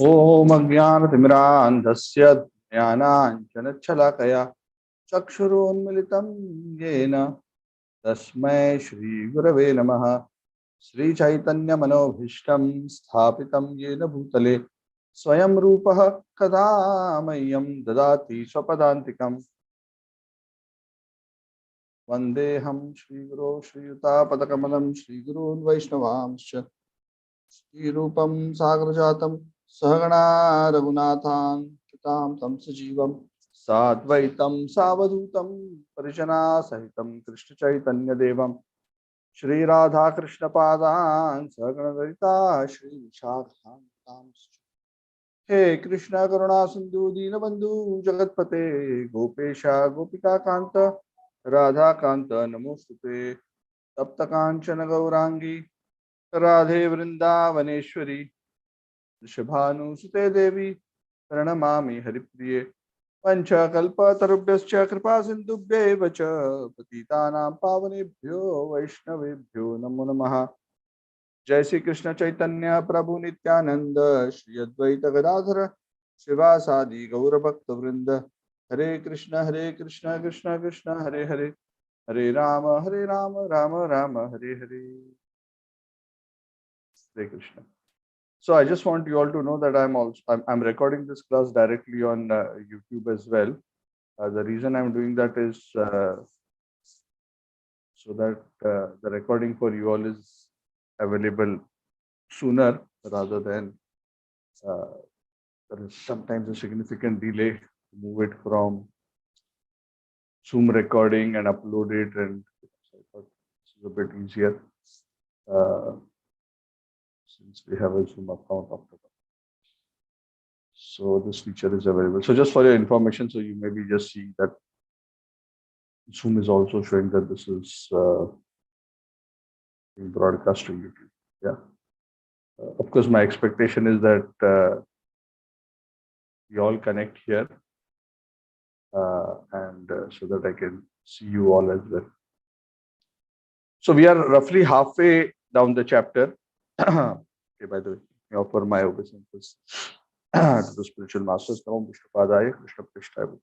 ओम अज्ञानतिमिरान्धस्य ज्ञानाञ्जनशलाकया चक्षुरोन्मिलितं येन तस्मै श्रीगुरवे नमः। श्रीचैतन्यमनोभीष्टं स्थापितं येन भूतले स्वयं रूपः कदा मह्यं ददाति स्वपदान्तिकम्। वन्देऽहं श्रीगुरो श्रीयुतापदकमलं श्रीगुरून् वैष्णवांश्च श्रीरूपं सागरजातं सहगणा रघुनाथान् कृतां तं सजीवं साद्वैतं सावधूतं परिजनासहितं कृष्णचैतन्यदेवं श्रीराधाकृष्णपादान् सहगणललिता श्रीविशाखान्तां। हे कृष्ण करुणा सिंधु दीनबंधु जगतपते गोपेश गोपिकाकांत राधाकांत नमोस्तुते। तप्त कांचन गौरांगी राधे वृंदावनेश्वरी वृषभानुसुते देवी प्रणमामि हरिप्रिये। पंचकल्पतरुभ्यश्च कृपा सिन्धुभ्यैव च पतितानां पावनेभ्यो वैष्णवेभ्यो नमो नमः। जय श्री कृष्ण चैतन्य प्रभु नित्यानंद श्री अद्वैत गदाधर शिवासादि गौरभक्त वृंद। हरे कृष्ण कृष्ण कृष्ण हरे हरे, हरे Ram Ram Ram Hare Hare. Hare Krishna. So I just want you all to know that I'm recording this class directly on YouTube as well. The reason I'm doing that is so that the recording for you all is available sooner rather than there is sometimes a significant delay to move it from Zoom recording and upload it, and so I thought this is a bit easier since we have a Zoom account after that. So this feature is available. So just for your information, so you maybe just see that Zoom is also showing that this is being broadcast to YouTube. Yeah. Of course, my expectation is that we all connect here and so that I can see you all as well. So we are roughly halfway down the chapter. Okay, by the way, I offer my obeisances to the spiritual masters. Namo Vishnupadaya, Krishna Prishtaya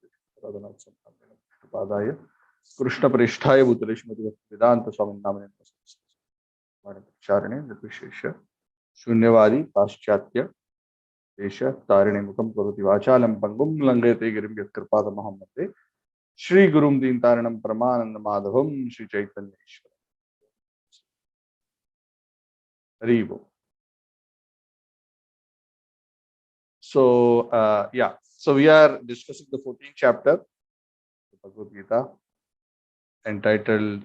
Vishnupadaya, Krishna Prishtaya Bhutale Shrimati Vedanta Swami Namane Charane Nirvishesha Shunyavadi Paschatya Desha Tarine Mukam Karoti Vachalam Pangum Langete Girim Yatkripada Muhammade Shri Gurum Din Taranam Pramananda Madhavam Shri Chaitanya Ishwara. Haribo. So, yeah, so we are discussing the 14th chapter of Bhagavad Gita entitled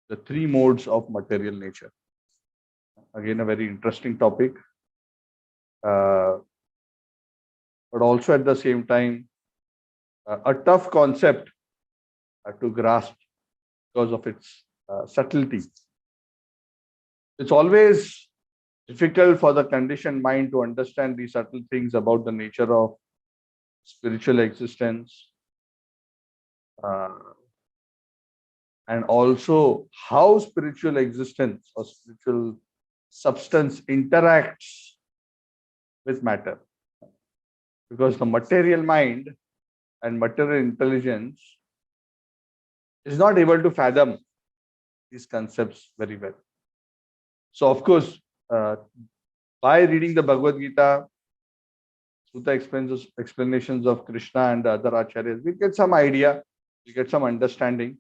The Three Modes of Material Nature. Again, a very interesting topic, but also at the same time, a tough concept to grasp because of its subtlety. It's always difficult for the conditioned mind to understand these subtle things about the nature of spiritual existence and also how spiritual existence or spiritual substance interacts with matter. Because the material mind and material intelligence is not able to fathom these concepts very well. So, of course, by reading the Bhagavad Gita, through the explanations of Krishna and the other acharyas, we get some idea, we get some understanding.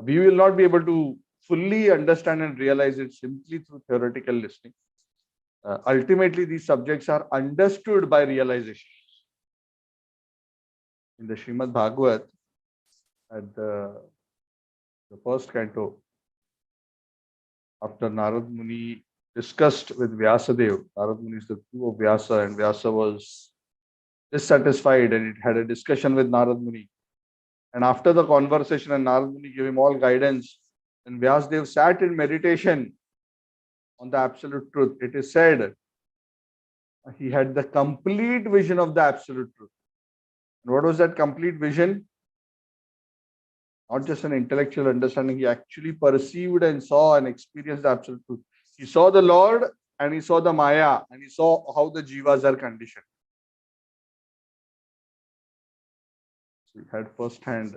We will not be able to fully understand and realize it simply through theoretical listening. Ultimately, these subjects are understood by realization. In the Srimad Bhagavad, at the first canto, after Narad Muni discussed with Vyasadeva, Narad Muni is the guru of Vyasa, and Vyasa was dissatisfied, and it had a discussion with Narad Muni. And after the conversation, and Narad Muni gave him all guidance, and Vyasdev sat in meditation on the absolute truth. It is said he had the complete vision of the absolute truth. And what was that complete vision? Not just an intellectual understanding, he actually perceived and saw and experienced the absolute truth. He saw the Lord and he saw the Maya and he saw how the jivas are conditioned. So he had first-hand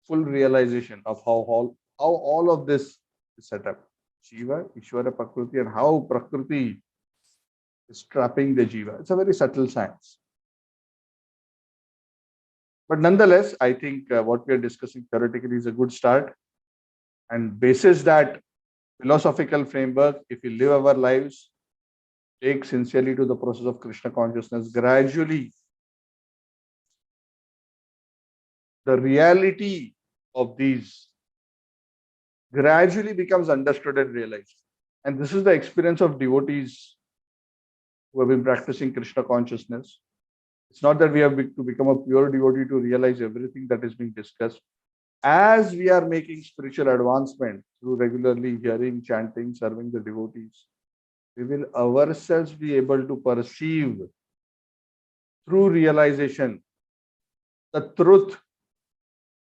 full realization of how all of this is set up. Jiva, Ishvara, Prakriti, and how Prakriti is trapping the Jiva. It's a very subtle science. But nonetheless, I think what we are discussing theoretically is a good start. And basis that philosophical framework, if we live our lives, take sincerely to the process of Krishna consciousness, gradually the reality of these gradually becomes understood and realized. And this is the experience of devotees who have been practicing Krishna consciousness. It's not that we have to become a pure devotee to realize everything that is being discussed. As we are making spiritual advancement through regularly hearing, chanting, serving the devotees, we will ourselves be able to perceive through realization the truth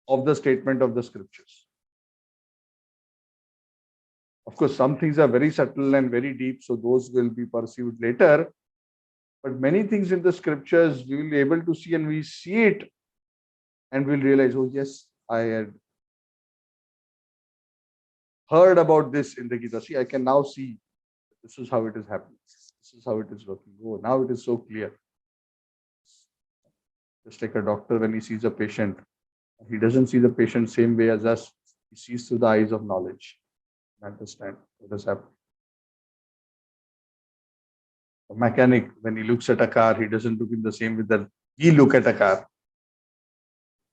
of the statement of the scriptures. Of course, some things are very subtle and very deep, so those will be perceived later. But many things in the scriptures we will be able to see, and we see it and we'll realize, oh yes, I had heard about this in the Gita. See, I can now see this is how it is happening. This is how it is working. Oh, now it is so clear. Just like a doctor when he sees a patient, he doesn't see the patient same way as us. He sees through the eyes of knowledge. Understand what has happened. A mechanic, when he looks at a car, he doesn't look in the same way that we look at a car.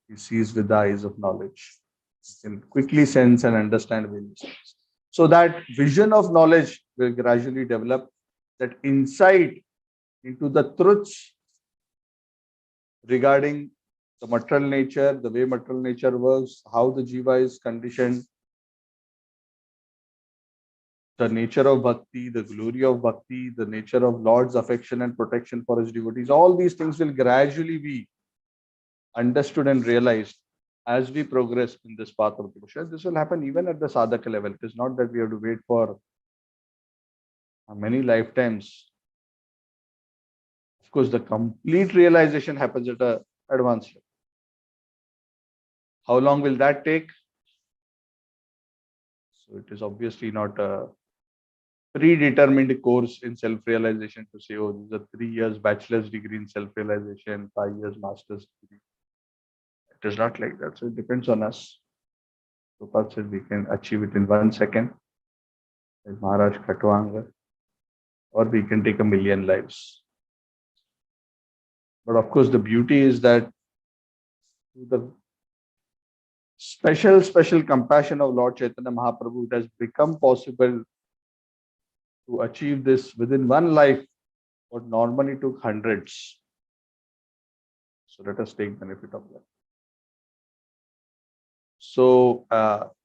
He sees with the eyes of knowledge. He can quickly sense and understand various things. So that vision of knowledge will gradually develop, that insight into the truths regarding the material nature, the way material nature works, how the jiva is conditioned, the nature of bhakti, the glory of bhakti, the nature of Lord's affection and protection for his devotees. All these things will gradually be understood and realized as we progress in this path of devotion. This will happen even at the sadhaka level. It is not that we have to wait for many lifetimes. Of course, the complete realization happens at an advanced level. How long will that take? So it is obviously not a predetermined course in self-realization to say, oh, this is a 3 years bachelor's degree in self-realization, 5 years master's degree. It is not like that. So it depends on us. Prabhupada said we can achieve it in 1 second, like Maharaj Khatwanga, or we can take 1,000,000 lives. But of course, the beauty is that the special compassion of Lord Chaitanya Mahaprabhu, it has become possible to achieve this within one life, what normally took hundreds. So let us take benefit of that. So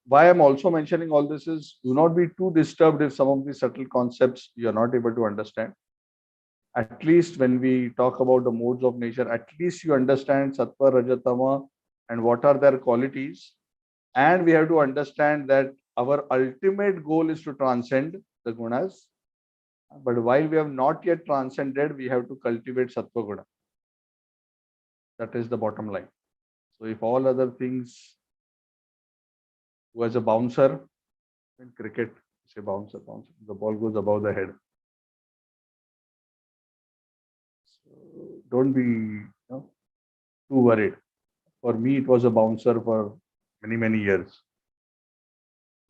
why I'm also mentioning all this is, do not be too disturbed if some of these subtle concepts you are not able to understand. At least when we talk about the modes of nature, at least you understand Sattva, Rajatama, and what are their qualities. And we have to understand that our ultimate goal is to transcend the gunas. But while we have not yet transcended, we have to cultivate Sattva Guna. That is the bottom line. So if all other things, who has a bouncer in cricket, say bouncer, the ball goes above the head. So don't be too worried. For me, it was a bouncer for many years.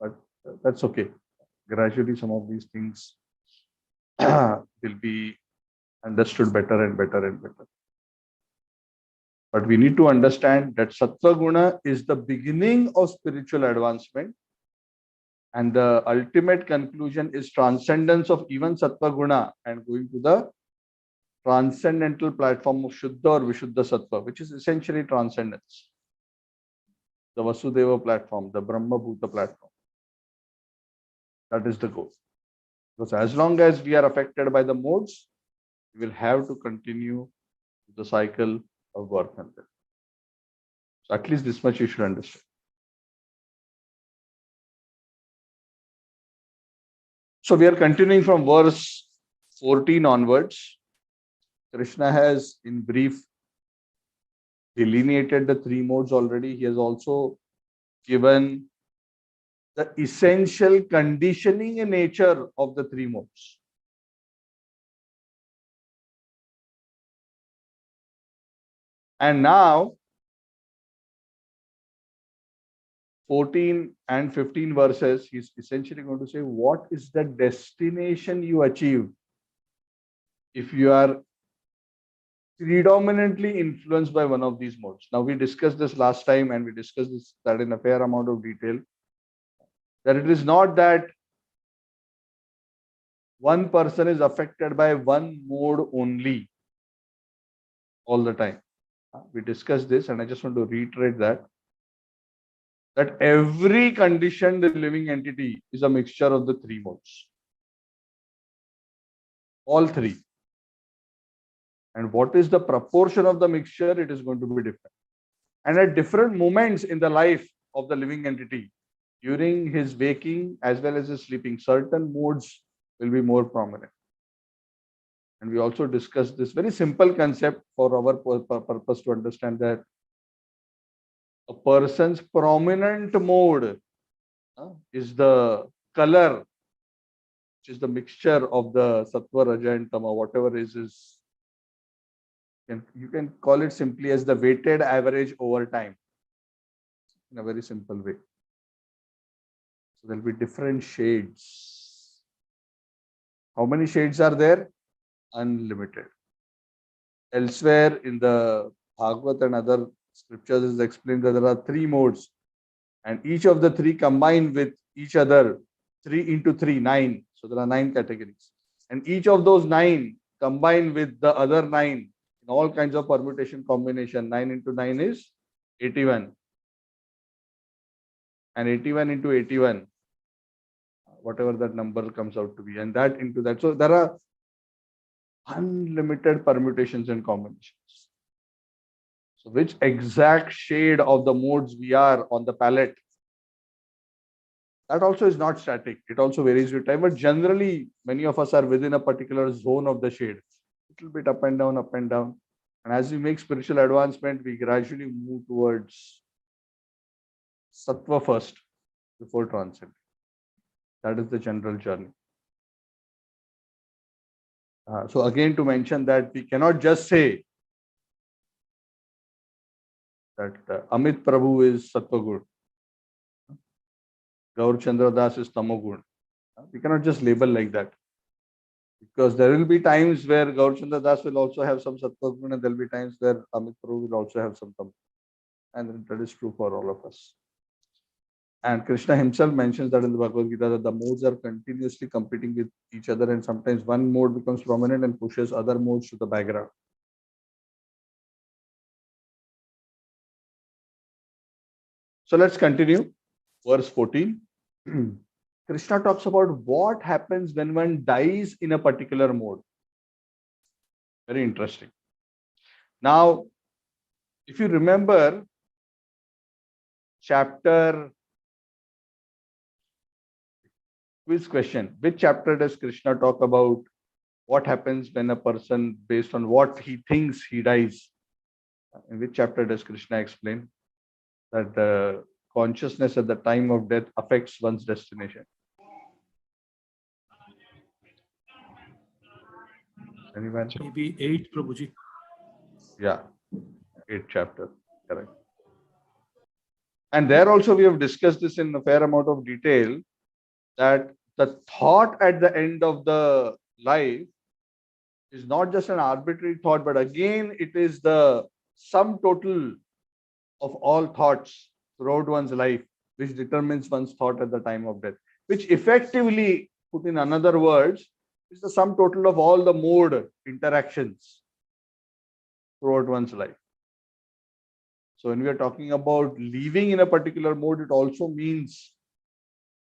But that's okay. Gradually, some of these things will be understood better and better and better. But we need to understand that Sattva Guna is the beginning of spiritual advancement. And the ultimate conclusion is transcendence of even Sattva Guna and going to the transcendental platform of Shuddha or Vishuddha Sattva, which is essentially transcendence. The Vasudeva platform, the Brahma Bhuta platform. That is the goal. Because as long as we are affected by the modes, we will have to continue the cycle of birth and death. So at least this much you should understand. So we are continuing from verse 14 onwards. Krishna has in brief delineated the three modes already. He has also given the essential conditioning nature of the three modes. And now 14 and 15 verses, he's essentially going to say, what is the destination you achieve if you are predominantly influenced by one of these modes? Now, we discussed this last time and we discussed that in a fair amount of detail, that it is not that one person is affected by one mode only all the time. We discussed this and I just want to reiterate that every conditioned living entity is a mixture of the three modes. All three. And what is the proportion of the mixture? It is going to be different. And at different moments in the life of the living entity, during his waking as well as his sleeping, certain modes will be more prominent. And we also discussed this very simple concept for our purpose to understand that a person's prominent mode is the color, which is the mixture of the Sattva, Raja and Tama, whatever is you can call it simply as the weighted average over time in a very simple way. So there will be different shades. How many shades are there? Unlimited. Elsewhere in the Bhagavad and other scriptures is explained that there are three modes and each of the three combined with each other, 3 into 3, 9. So there are 9 categories. And each of those 9 combined with the other 9 in all kinds of permutation combination, 9 into 9 is 81. And 81 into 81, whatever that number comes out to be, and that into that. So there are unlimited permutations and combinations. So which exact shade of the modes we are on the palette, that also is not static. It also varies with time, but generally many of us are within a particular zone of the shade. Little bit up and down, up and down. And as we make spiritual advancement, we gradually move towards Sattva first before transcending. That is the general journey. So again, to mention that we cannot just say that Amit Prabhu is Sattva Gun, Gaur Chandra Das is Tamo Gun. We cannot just label like that. Because there will be times where Gaur Chandra Das will also have some Sattva Gun and there will be times where Amit Prabhu will also have some Tamo. And that is true for all of us. And Krishna himself mentions that in the Bhagavad Gita that the modes are continuously competing with each other and sometimes one mode becomes prominent and pushes other modes to the background. So let's continue. Verse 14. Krishna talks about what happens when one dies in a particular mode. Very interesting. Now, if you remember chapter, quiz question, which chapter does Krishna talk about what happens when a person, based on what he thinks, he dies? In which chapter does Krishna explain that the consciousness at the time of death affects one's destination? Anyone? Maybe 8, Prabhuji. Yeah, 8th chapter, correct. And there also we have discussed this in a fair amount of detail, that the thought at the end of the life is not just an arbitrary thought, but again, it is the sum total of all thoughts throughout one's life, which determines one's thought at the time of death, which effectively, put in another words, is the sum total of all the mode interactions throughout one's life. So when we are talking about living in a particular mode, it also means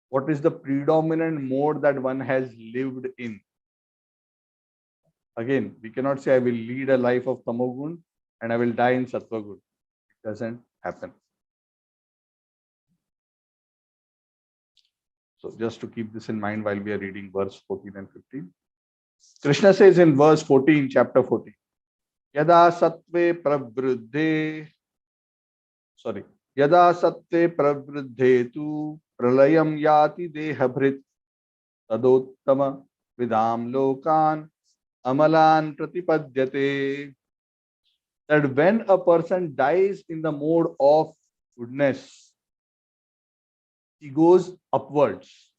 what is the predominant mode that one has lived in. Again, we cannot say I will lead a life of tamogun and I will die in sattvagun. It doesn't happen. So just to keep this in mind while we are reading verse 14 and 15. Krishna says in verse 14, chapter 14, Yada sattve pravruddhe, Yada sattve pravruddhe tu pralayam yati dehabhrit tadottama vidam lokan amalan pratipadyate. That when a person dies in the mode of goodness, he goes upwards.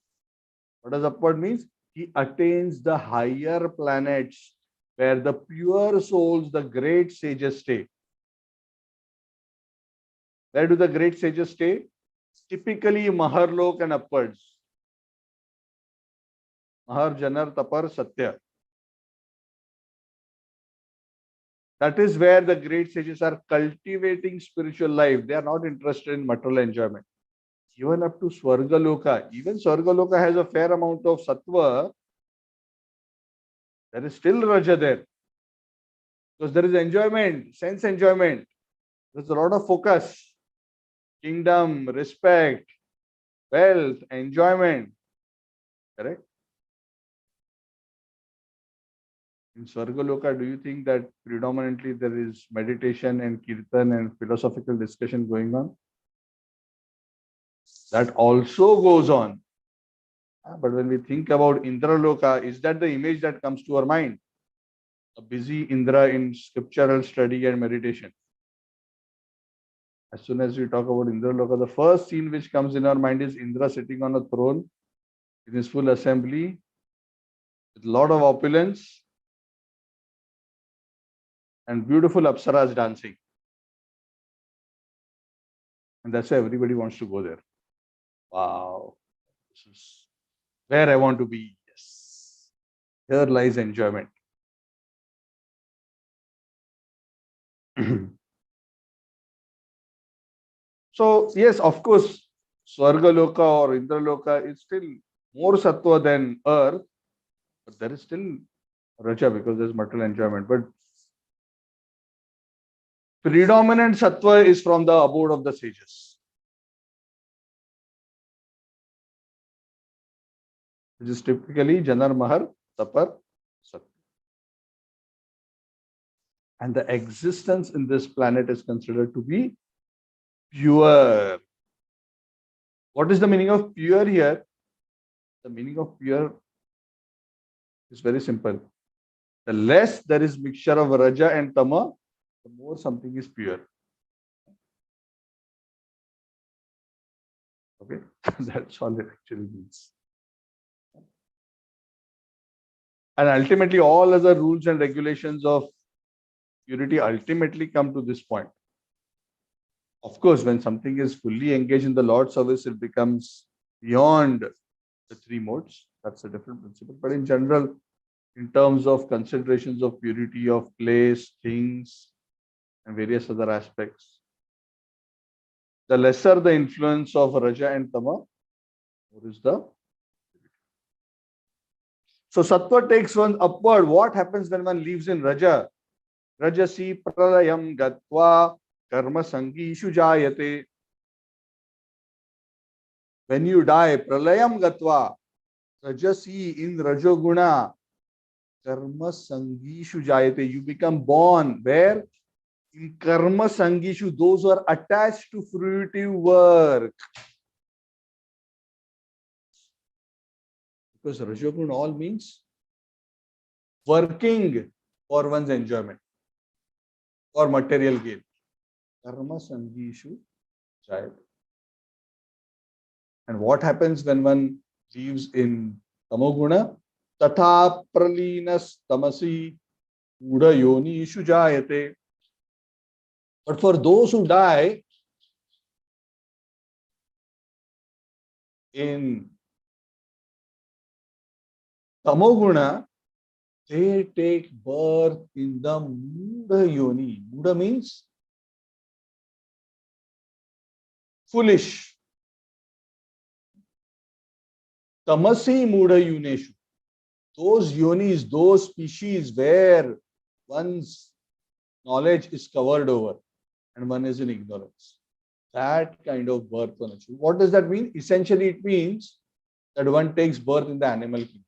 What does upward means? He attains the higher planets where the pure souls, the great sages stay. Where do the great sages stay? Typically Maharlok and upwards. Mahar, Janar, Tapar, Satya. That is where the great sages are cultivating spiritual life. They are not interested in material enjoyment. Even up to Swargaloka. Even Swargaloka has a fair amount of Sattva. There is still Raja there. Because there is enjoyment, sense enjoyment. There's a lot of focus. Kingdom, respect, wealth, enjoyment. Correct? In Swargaloka, do you think that predominantly there is meditation and kirtan and philosophical discussion going on? That also goes on. But when we think about Indraloka, is that the image that comes to our mind? A busy Indra in scriptural study and meditation. As soon as we talk about Indraloka, the first scene which comes in our mind is Indra sitting on a throne in his full assembly with a lot of opulence and beautiful apsaras dancing. And that's why everybody wants to go there. Wow. This is where I want to be. Yes. Here lies enjoyment. So, yes, of course, Swargaloka or Indraloka is still more sattva than earth, but there is still Raja because there's material enjoyment. But predominant sattva is from the abode of the sages, which is typically Janar, Mahar, Tapar, Satya. And the existence in this planet is considered to be pure. What is the meaning of pure here? The meaning of pure is very simple. The less there is mixture of Raja and Tama, the more something is pure. Okay, that's all it actually means. And ultimately, all other rules and regulations of purity ultimately come to this point. Of course, when something is fully engaged in the Lord's service, it becomes beyond the three modes. That's a different principle. But in general, in terms of considerations of purity of place, things, and various other aspects, the lesser the influence of Raja and Tama, more is the. So Sattva takes one upward. What happens when one lives in Raja? Rajasi pralayam gatva karma sangishu jayate. When you die, pralayam gatva, Rajasi in Rajoguna, karma sangishu jayate. You become born where? In karma sangishu, those who are attached to fruitive work. Because Rajoguna all means working for one's enjoyment or material gain. Karma sangishu jayate. And what happens when one lives in Tamoguna? Tatha pralinas tamasi uda yoni ishu jayate. But for those who die in Tamoguna, they take birth in the Muda Yoni. Muda means foolish. Tamasi Muda Yuneshu. Those yonis, those species where one's knowledge is covered over and one is in ignorance. That kind of birth one achieves. What does that mean? Essentially, it means that one takes birth in the animal kingdom.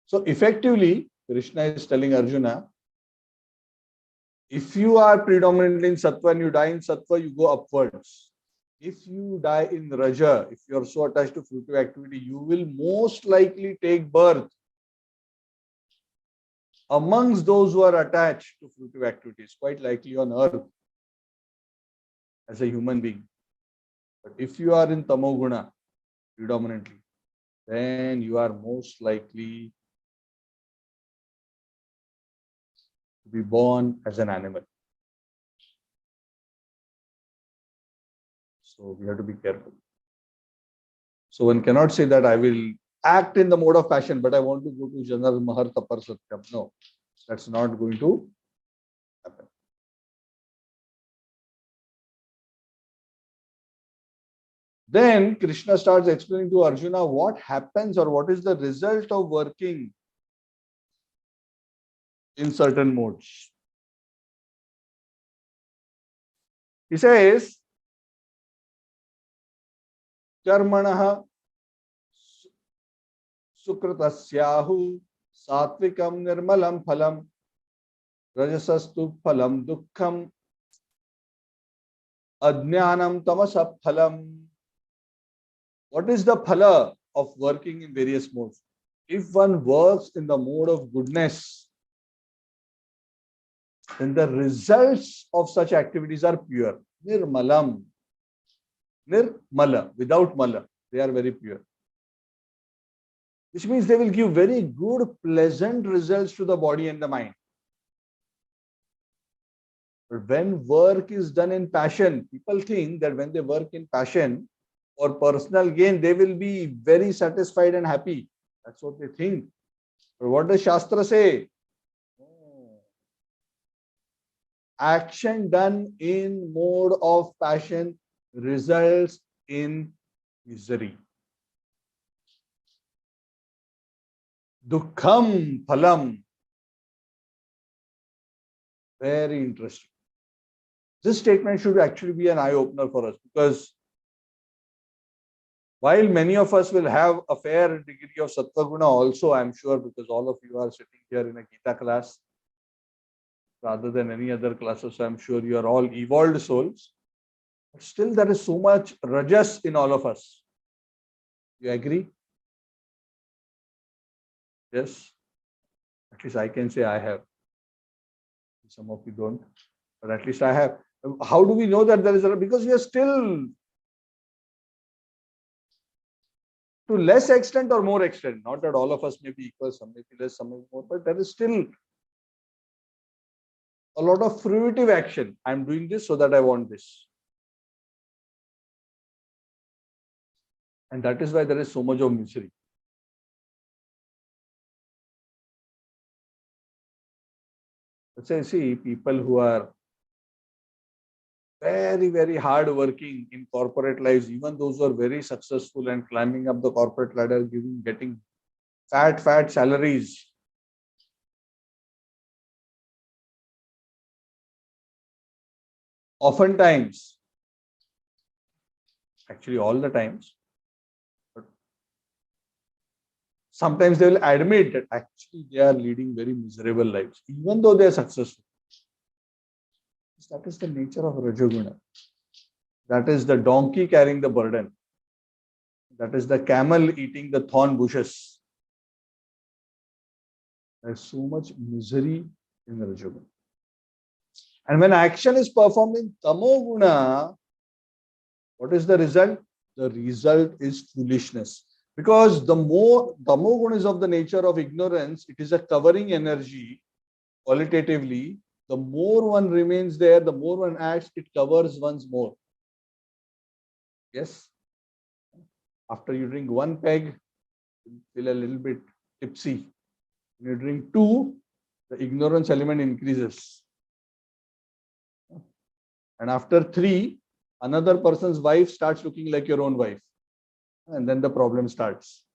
So effectively, Krishna is telling Arjuna, if you are predominantly in sattva and you die in sattva, you go upwards. If you die in raja, if you are so attached to fruitive activity, you will most likely take birth amongst those who are attached to fruitive activities, quite likely on earth as a human being. But if you are in tamoguna predominantly, then you are most likely to be born as an animal. So we have to be careful. So one cannot say that I will act in the mode of passion, but I want to go to Janar Mahar Tapar Satyam. No, that's not going to happen. Then Krishna starts explaining to Arjuna what happens or what is the result of working in certain modes. He says, Karmanaha Sukratasyahu Satvikam Nirmalam Phalam Rajasastu Phalam Dukkham Ajnanam Tamasa Phalam. What is the phala of working in various modes? If one works in the mode of goodness, then the results of such activities are pure. Nirmalam. Nirmala, without mala. They are very pure. Which means they will give very good, pleasant results to the body and the mind. But when work is done in passion, people think that when they work in passion for personal gain, they will be very satisfied and happy. That's what they think. But what does Shastra say? Action done in mode of passion results in misery. Dukkham phalam. Very interesting. This statement should actually be an eye-opener for us, because while many of us will have a fair degree of sattva guna also, I'm sure, because all of you are sitting here in a Gita class rather than any other classes, so I'm sure you are all evolved souls. But still, there is so much rajas in all of us. You agree? Yes? At least I can say I have. Some of you don't, but at least I have. How do we know that there is a? Because we are still, to less extent or more extent, not that all of us may be equal, some may be less, some may be more, but there is still a lot of fruitive action. I'm doing this so that I want this. And that is why there is so much of misery. Let's say, see, people who are very, very hard working in corporate lives, even those who are very successful and climbing up the corporate ladder, getting fat salaries. Oftentimes, actually all the times, but sometimes they will admit that actually they are leading very miserable lives, even though they are successful. That is the nature of Rajoguna. That is the donkey carrying the burden. That is the camel eating the thorn bushes. There is so much misery in Rajoguna. And when action is performed in Tamoguna, what is the result? The result is foolishness. Because the more Tamoguna is of the nature of ignorance, it is a covering energy qualitatively. The more one remains there, the more one acts, it covers once more. Yes. After you drink one peg, you feel a little bit tipsy. When you drink two, the ignorance element increases. And after three, another person's wife starts looking like your own wife. And then the problem starts.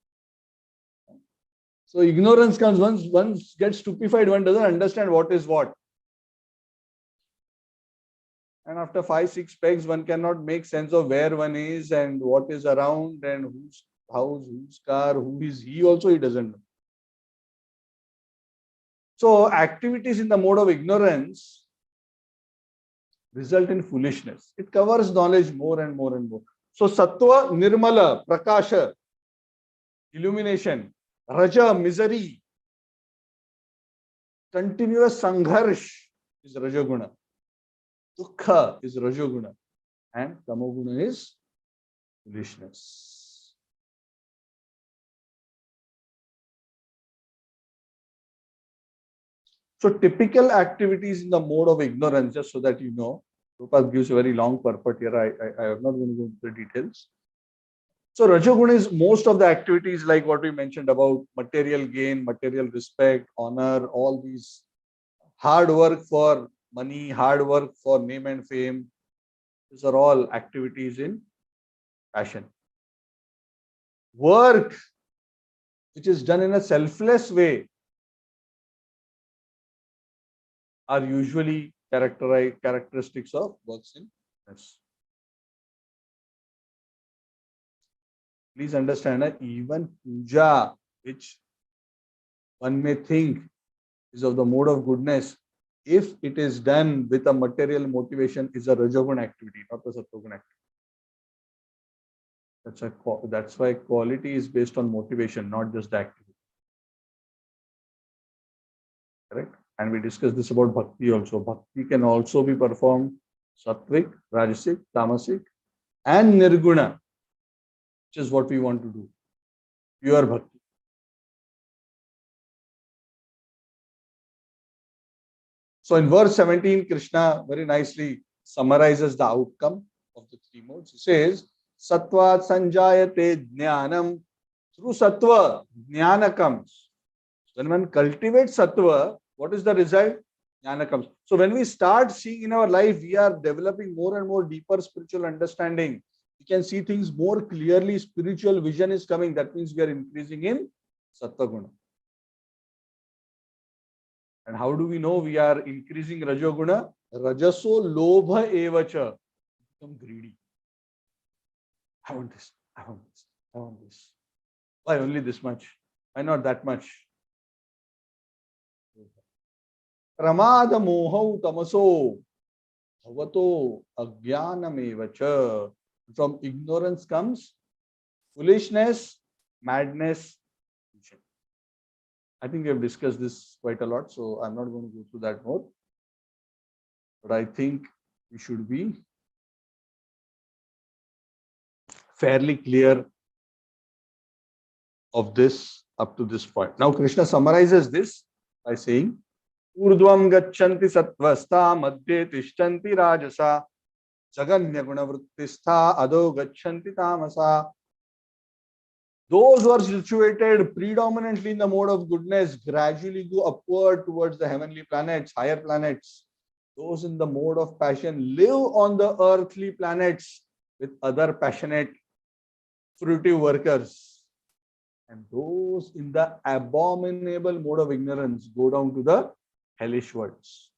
So ignorance comes once one gets stupefied, one doesn't understand what is what. And after 5, 6 pegs, one cannot make sense of where one is and what is around and whose house, whose car, who is he also, he doesn't know. So activities in the mode of ignorance result in foolishness. It covers knowledge more and more and more. So sattva, nirmala, prakasha, illumination, raja, misery, continuous sangharsh is rajaguna, dukha is rajoguna, and tamoguna is foolishness. So typical activities in the mode of ignorance, just so that you know, Prabhupada gives a very long purport here. I am not going to go into the details. So Rajoguna is most of the activities like what we mentioned about material gain, material respect, honor, all these hard work for money, hard work for name and fame. These are all activities in passion. Work which is done in a selfless way are usually characteristics of works in passion. Please understand that even puja, which one may think is of the mode of goodness, if it is done with a material motivation, is a Rajogun activity, not a Sattvagun activity. That's why quality is based on motivation, not just the activity. Correct? And we discussed this about bhakti also. Bhakti can also be performed sattvic, rajasic, tamasic, and nirguna, which is what we want to do. Pure bhakti. So in verse 17, Krishna very nicely summarizes the outcome of the three modes. He says, Sattva sanjayate jnanam. Through sattva, jnana comes. When one cultivates sattva, what is the result? Jnana comes. So when we start seeing in our life, we are developing more and more deeper spiritual understanding. We can see things more clearly. Spiritual vision is coming. That means we are increasing in sattva guna. And how do we know we are increasing rajoguna? Rajaso lobha evacha. Become greedy. I want this. I want this. I want this. Why only this much? Why not that much? Pramada mohau tamaso bhavato ajnanam evacha. From ignorance comes foolishness, madness. I think we have discussed this quite a lot, so I'm not going to go through that more. But I think we should be fairly clear of this up to this point. Now, Krishna summarizes this by saying, Urdhvam gacchanti sattvastha madhye tishtanti rajasa jaganya guna vrittistha ado gacchanti tamasa. Those who are situated predominantly in the mode of goodness gradually go upward towards the heavenly planets, higher planets. Those in the mode of passion live on the earthly planets with other passionate, fruitive workers. And those in the abominable mode of ignorance go down to the hellish worlds.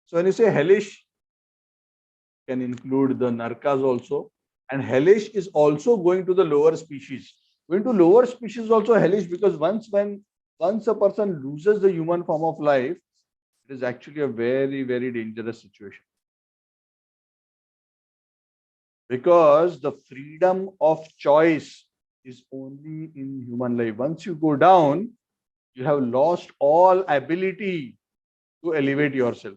So when you say hellish, can include the narkas also. And hellish is also going to the lower species. Going to lower species also hellish, because once a person loses the human form of life, it is actually a very, very dangerous situation. Because the freedom of choice is only in human life. Once you go down, you have lost all ability to elevate yourself.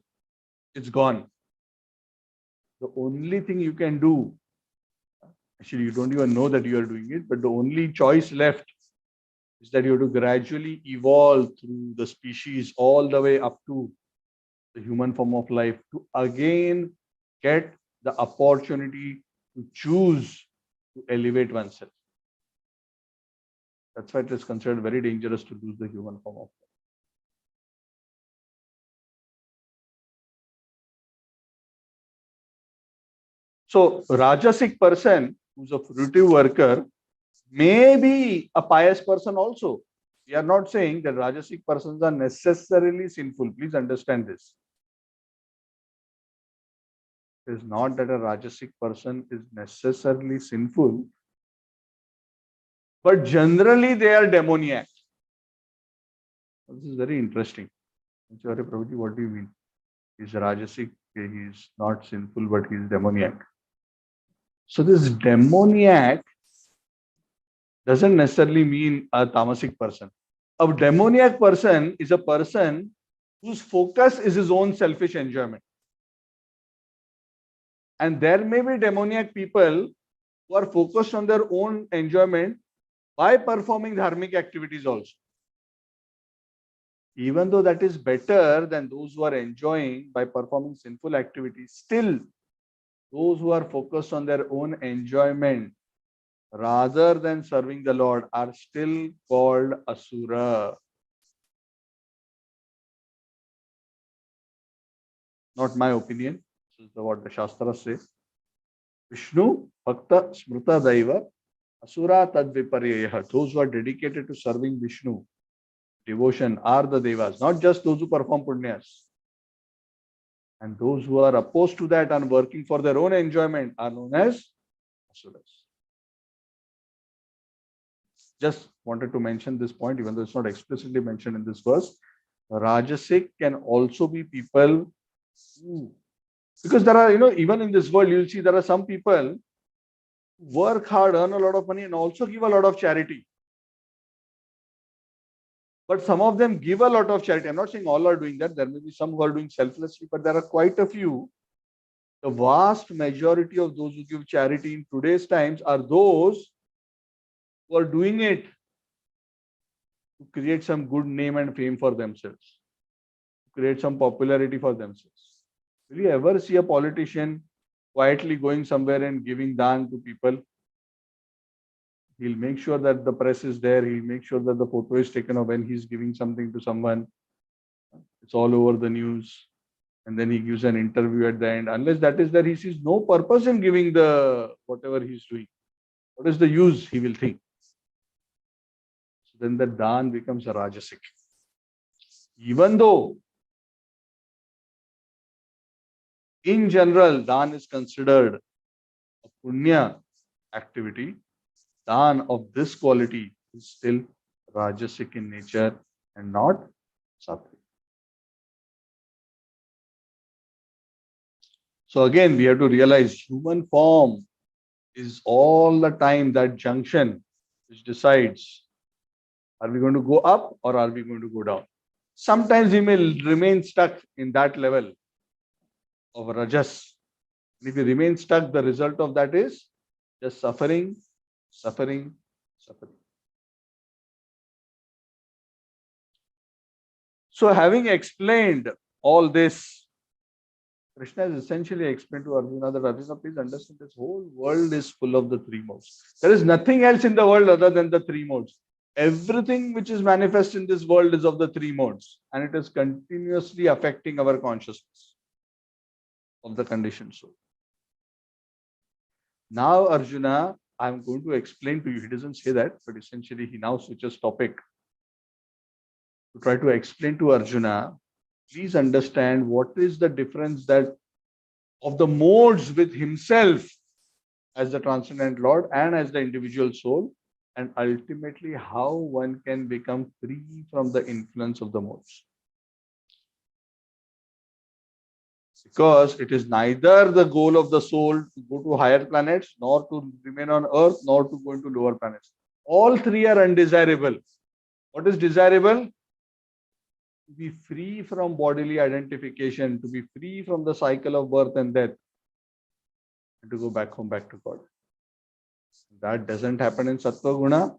It's gone. The only thing you can do, actually, you don't even know that you are doing it, but the only choice left is that you have to gradually evolve through the species all the way up to the human form of life to again get the opportunity to choose to elevate oneself. That's why it is considered very dangerous to lose the human form of life. So, Rajasic person who's a fruitive worker may be a pious person also. We are not saying that Rajasic persons are necessarily sinful. Please understand this. It is not that a Rajasic person is necessarily sinful, but generally they are demoniac. This is very interesting. Prabhuji, what do you mean? He's Rajasic, he is not sinful, but he is demoniac. So this demoniac doesn't necessarily mean a tamasic person. A demoniac person is a person whose focus is his own selfish enjoyment. And there may be demoniac people who are focused on their own enjoyment by performing dharmic activities also. Even though that is better than those who are enjoying by performing sinful activities, still those who are focused on their own enjoyment rather than serving the Lord are still called asura. Not my opinion. This is what the Shastras say. Vishnu, Bhakta, Smrta, Daiva, Asura, Tad Viparyaha. Those who are dedicated to serving Vishnu, devotion, are the Devas, not just those who perform punyas. And those who are opposed to that and working for their own enjoyment are known as asuras. Just wanted to mention this point, even though it's not explicitly mentioned in this verse. Rajasic can also be people who, because there are, even in this world, you'll see there are some people who work hard, earn a lot of money, and also give a lot of charity. But some of them give a lot of charity. I'm not saying all are doing that. There may be some who are doing selflessly, but there are quite a few. The vast majority of those who give charity in today's times are those who are doing it to create some good name and fame for themselves, to create some popularity for themselves. Will you ever see a politician quietly going somewhere and giving dan to people? He'll make sure that the press is there. He'll make sure that the photo is taken of when he's giving something to someone. It's all over the news. And then he gives an interview at the end. Unless that is there, he sees no purpose in giving the whatever he's doing. What is the use, he will think. So then the dan becomes a rajasic. Even though in general dan is considered a punya activity, dan of this quality is still rajasic in nature and not sattvic. So again, we have to realize human form is all the time that junction which decides, are we going to go up or are we going to go down? Sometimes we may remain stuck in that level of rajas. And if we remain stuck, the result of that is just suffering, suffering, suffering. So having explained all this, Krishna has essentially explained to Arjuna that Arjuna, please understand, this whole world is full of the three modes. There is nothing else in the world other than the three modes. Everything which is manifest in this world is of the three modes, and it is continuously affecting our consciousness of the conditioned soul. Now, Arjuna, I'm going to explain to you. He doesn't say that, but essentially he now switches topic to try to explain to Arjuna. Please understand what is the difference that of the modes with himself as the transcendent Lord and as the individual soul, and ultimately how one can become free from the influence of the modes. Because it is neither the goal of the soul to go to higher planets, nor to remain on earth, nor to go into lower planets. All three are undesirable. What is desirable? To be free from bodily identification, to be free from the cycle of birth and death, and to go back home, back to God. That doesn't happen in Sattva Guna,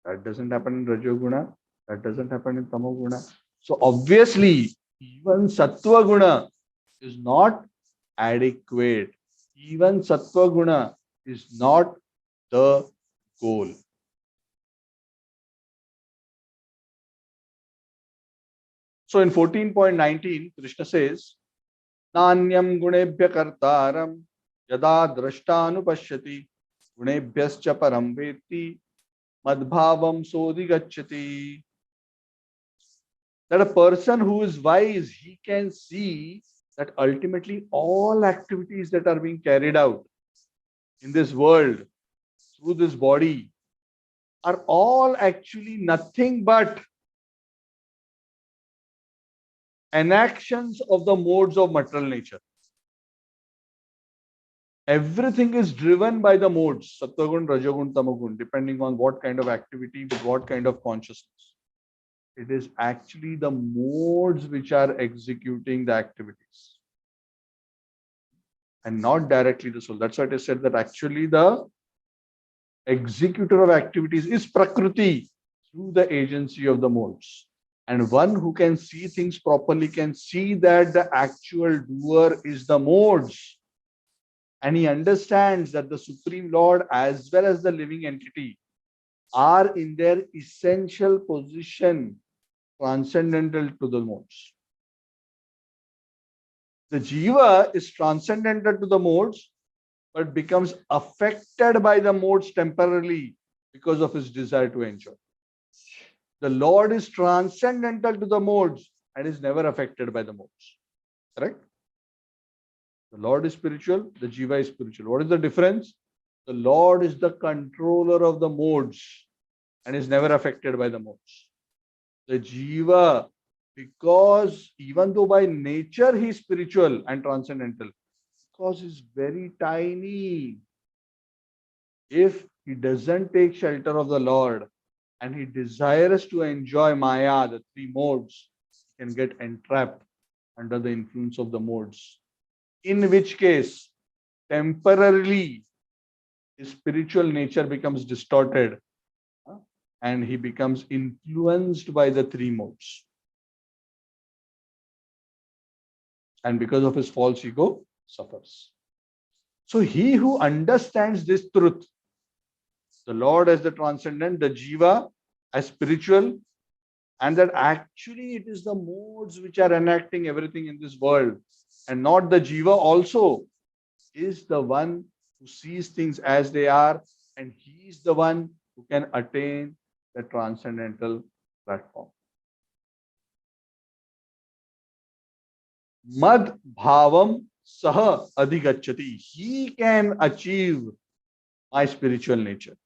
that doesn't happen in Rajo Guna, that doesn't happen in Tamo Guna. So obviously, even Sattva Guna is not adequate. Even Sattva Guna is not the goal. So in 14.19, Krishna says, Nanyam gunebhya kartaram yada drashtanupashyati gunebhyascha param veti madbhavam sodhi gacchati. That a person who is wise, he can see that ultimately all activities that are being carried out in this world through this body are all actually nothing but enactions of the modes of material nature. Everything is driven by the modes, Sattvagun, Rajagun, Tamagun, depending on what kind of activity, with what kind of consciousness. It is actually the modes which are executing the activities and not directly the soul. That's why it is said that actually the executor of activities is Prakriti through the agency of the modes. And one who can see things properly can see that the actual doer is the modes. And he understands that the Supreme Lord as well as the living entity are in their essential position transcendental to the modes. The Jiva is transcendental to the modes but becomes affected by the modes temporarily because of his desire to enjoy. The Lord is transcendental to the modes and is never affected by the modes. Correct? The Lord is spiritual, the Jiva is spiritual. What is the difference? The Lord is the controller of the modes and is never affected by the modes. The Jiva, because even though by nature he is spiritual and transcendental, because he's very tiny, if he doesn't take shelter of the Lord and he desires to enjoy Maya, the three modes, he can get entrapped under the influence of the modes. In which case, temporarily, his spiritual nature becomes distorted and he becomes influenced by the three modes. And because of his false ego, suffers. So he who understands this truth, the Lord as the transcendent, the Jiva as spiritual, and that actually it is the modes which are enacting everything in this world, and not the Jiva also is the one who sees things as they are, and he is the one who can attain the transcendental platform. Mad bhavam saha adhigacchati. He can achieve my spiritual nature.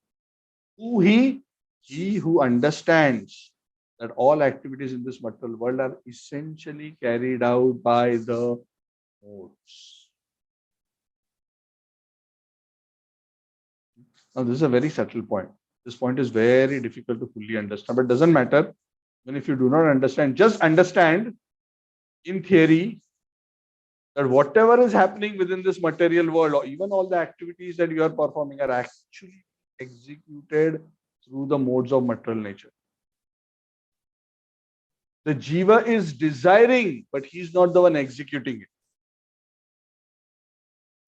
Who he? He who understands that all activities in this material world are essentially carried out by the modes. Now, this is a very subtle point. This point is very difficult to fully understand, but it doesn't matter. Even if you do not understand, just understand in theory that whatever is happening within this material world, or even all the activities that you are performing, are actually executed through the modes of material nature. The Jiva is desiring, but he is not the one executing it.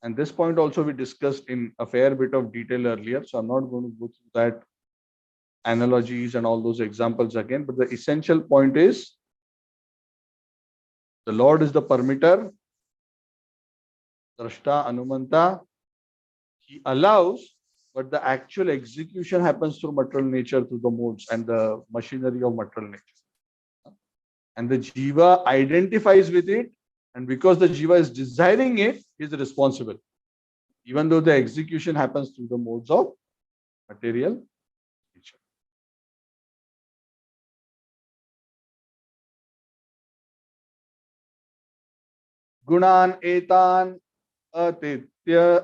And this point also we discussed in a fair bit of detail earlier, so I'm not going to go through that analogies and all those examples again, but the essential point is the Lord is the permitter, Drashta, Anumanta. He allows, but the actual execution happens through material nature, through the modes and the machinery of material nature. And the Jiva identifies with it, and because the Jiva is desiring it, he is responsible. Even though the execution happens through the modes of material nature. Gunan etan atityatrin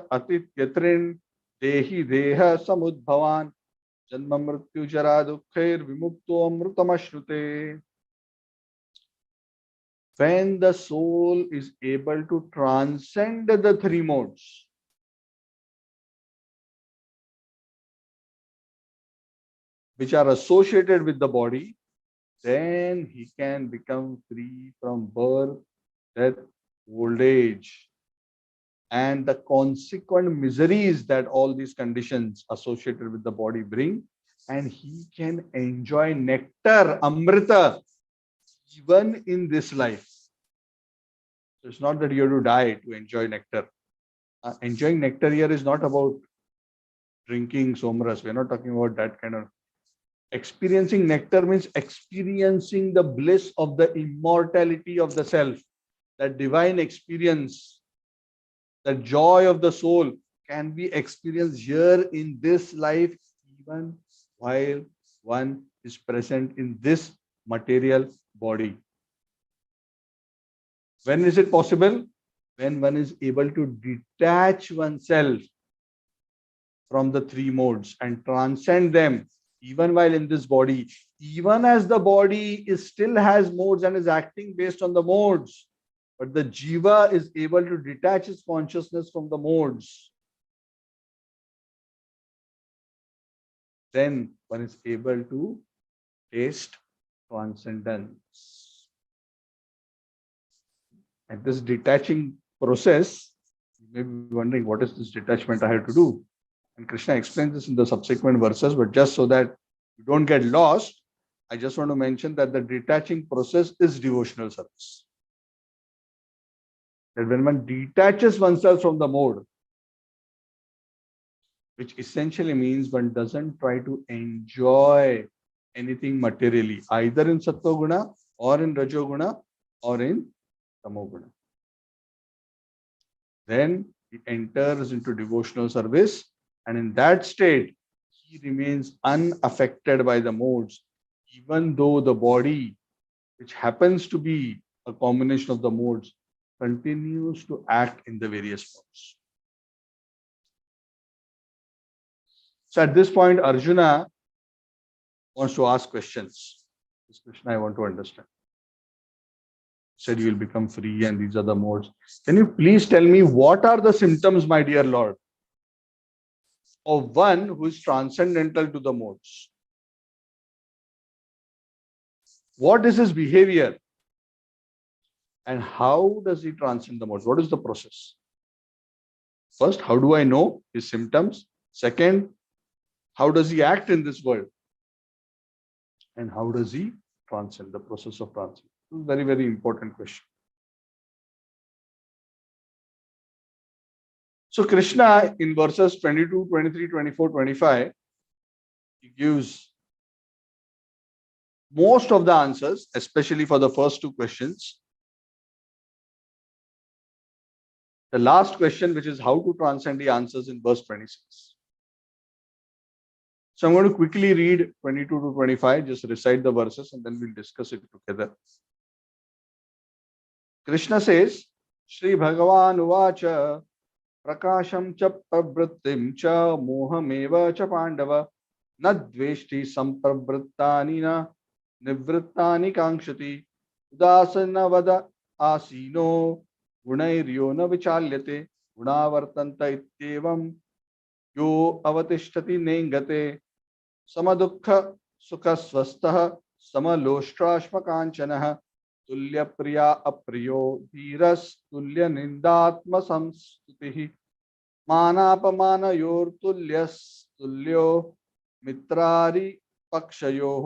dehi deha samudbhavan janma mrityu jara dukkhair vimukto amrutamashrute. When the soul is able to transcend the three modes, which are associated with the body, then he can become free from birth, death, old age, and the consequent miseries that all these conditions associated with the body bring, and he can enjoy nectar, amrita, even in this life. So it's not that you have to die to enjoy nectar. Enjoying nectar here is not about drinking somras. We're not talking about that kind of. Experiencing nectar means experiencing the bliss of the immortality of the self, that divine experience, the joy of the soul can be experienced here in this life, even while one is present in this material body. When is it possible? When one is able to detach oneself from the three modes and transcend them, even while in this body, even as the body is still has modes and is acting based on the modes, but the jiva is able to detach its consciousness from the modes. Then one is able to taste transcendence. And this detaching process, you may be wondering, what is this detachment I have to do? And Krishna explains this in the subsequent verses, but just so that you don't get lost, I just want to mention that the detaching process is devotional service. That when one detaches oneself from the mode, which essentially means one doesn't try to enjoy anything materially, either in Sattva Guna or in Rajo Guna or in Tamo Guna. Then he enters into devotional service, and in that state, he remains unaffected by the modes, even though the body, which happens to be a combination of the modes, continues to act in the various modes. So at this point, Arjuna wants to ask questions. This question I want to understand. He said you will become free and these are the modes. Can you please tell me what are the symptoms, my dear Lord, of one who is transcendental to the modes? What is his behavior? And how does he transcend the modes? What is the process? First, how do I know his symptoms? Second, how does he act in this world? And how does he transcend, the process of transcend? This is a very, very important question. So Krishna in verses 22, 23, 24, 25, he gives most of the answers, especially for the first two questions. The last question, which is how to transcend, he answers in verse 26. So I'm going to quickly read 22 to 25, just recite the verses and then we'll discuss it together. Krishna says, Shri Bhagavan Uvacha Prakasham cha pravrittim cha mohameva cha pandava na dveshti sampravrittani na nivrittani kankshati udasana vada asino gunairyo na vichalyate gunavartanta ityevam yo avatishtati nengate samadukha sukha swastha samaloshrashmakanchanaha tulya priya apriyo dhiras tulya nindatma samstutihi मानापमानयोर तुल्यो मित्रारि पक्षयोः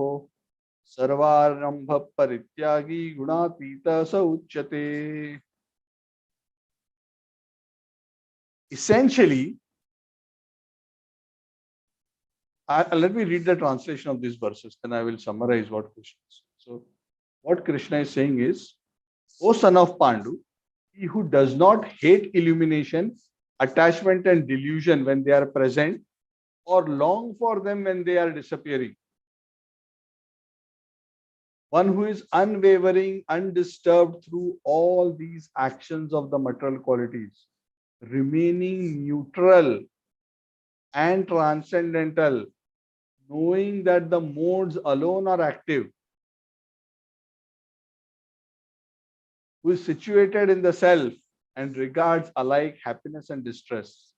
सर्वारंभ परित्यागी गुणातीत स उच्यते. Essentially, let me read the translation of these verses, then I will summarize what Krishna is. So, what Krishna is saying is, O son of Pandu, he who does not hate illumination, attachment and delusion when they are present, or long for them when they are disappearing. One who is unwavering, undisturbed through all these actions of the material qualities, remaining neutral and transcendental, knowing that the modes alone are active, who is situated in the self and regards alike happiness and distress,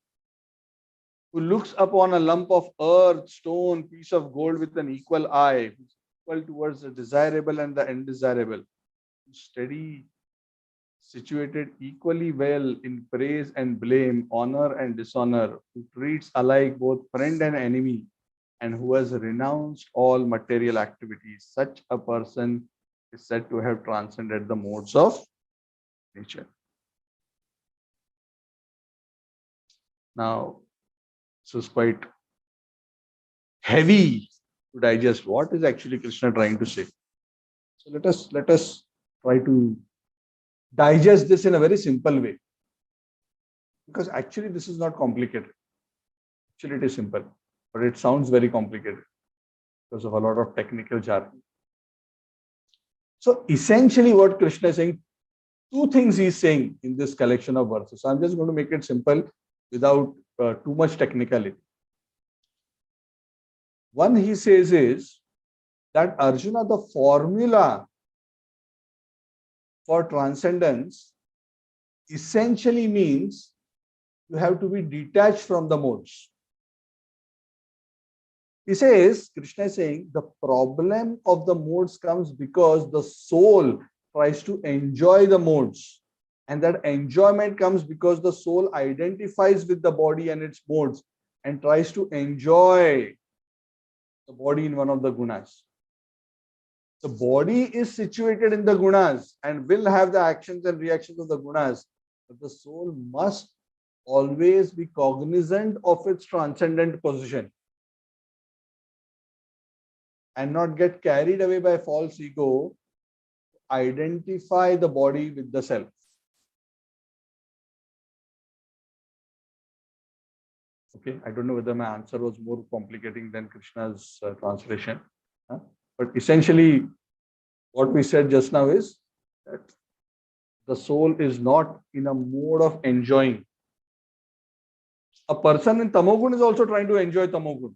who looks upon a lump of earth, stone, piece of gold with an equal eye, who is equal towards the desirable and the undesirable, who situated equally well in praise and blame, honor and dishonor, who treats alike both friend and enemy, and who has renounced all material activities. Such a person is said to have transcended the modes of nature. Now, this is quite heavy to digest. What is actually Krishna trying to say? So let us try to digest this in a very simple way, because actually this is not complicated. Actually, it is simple, but it sounds very complicated because of a lot of technical jargon. So essentially, what Krishna is saying, two things he is saying in this collection of verses. So I'm just going to make it simple without too much technicality. One he says is that Arjuna, the formula for transcendence essentially means you have to be detached from the modes. He says, Krishna is saying, the problem of the modes comes because the soul tries to enjoy the modes. And that enjoyment comes because the soul identifies with the body and its modes and tries to enjoy the body in one of the gunas. The body is situated in the gunas and will have the actions and reactions of the gunas, but the soul must always be cognizant of its transcendent position and not get carried away by false ego, identify the body with the self. Okay, I don't know whether my answer was more complicating than Krishna's translation. But essentially, what we said just now is that the soul is not in a mode of enjoying. A person in Tamogun is also trying to enjoy Tamogun.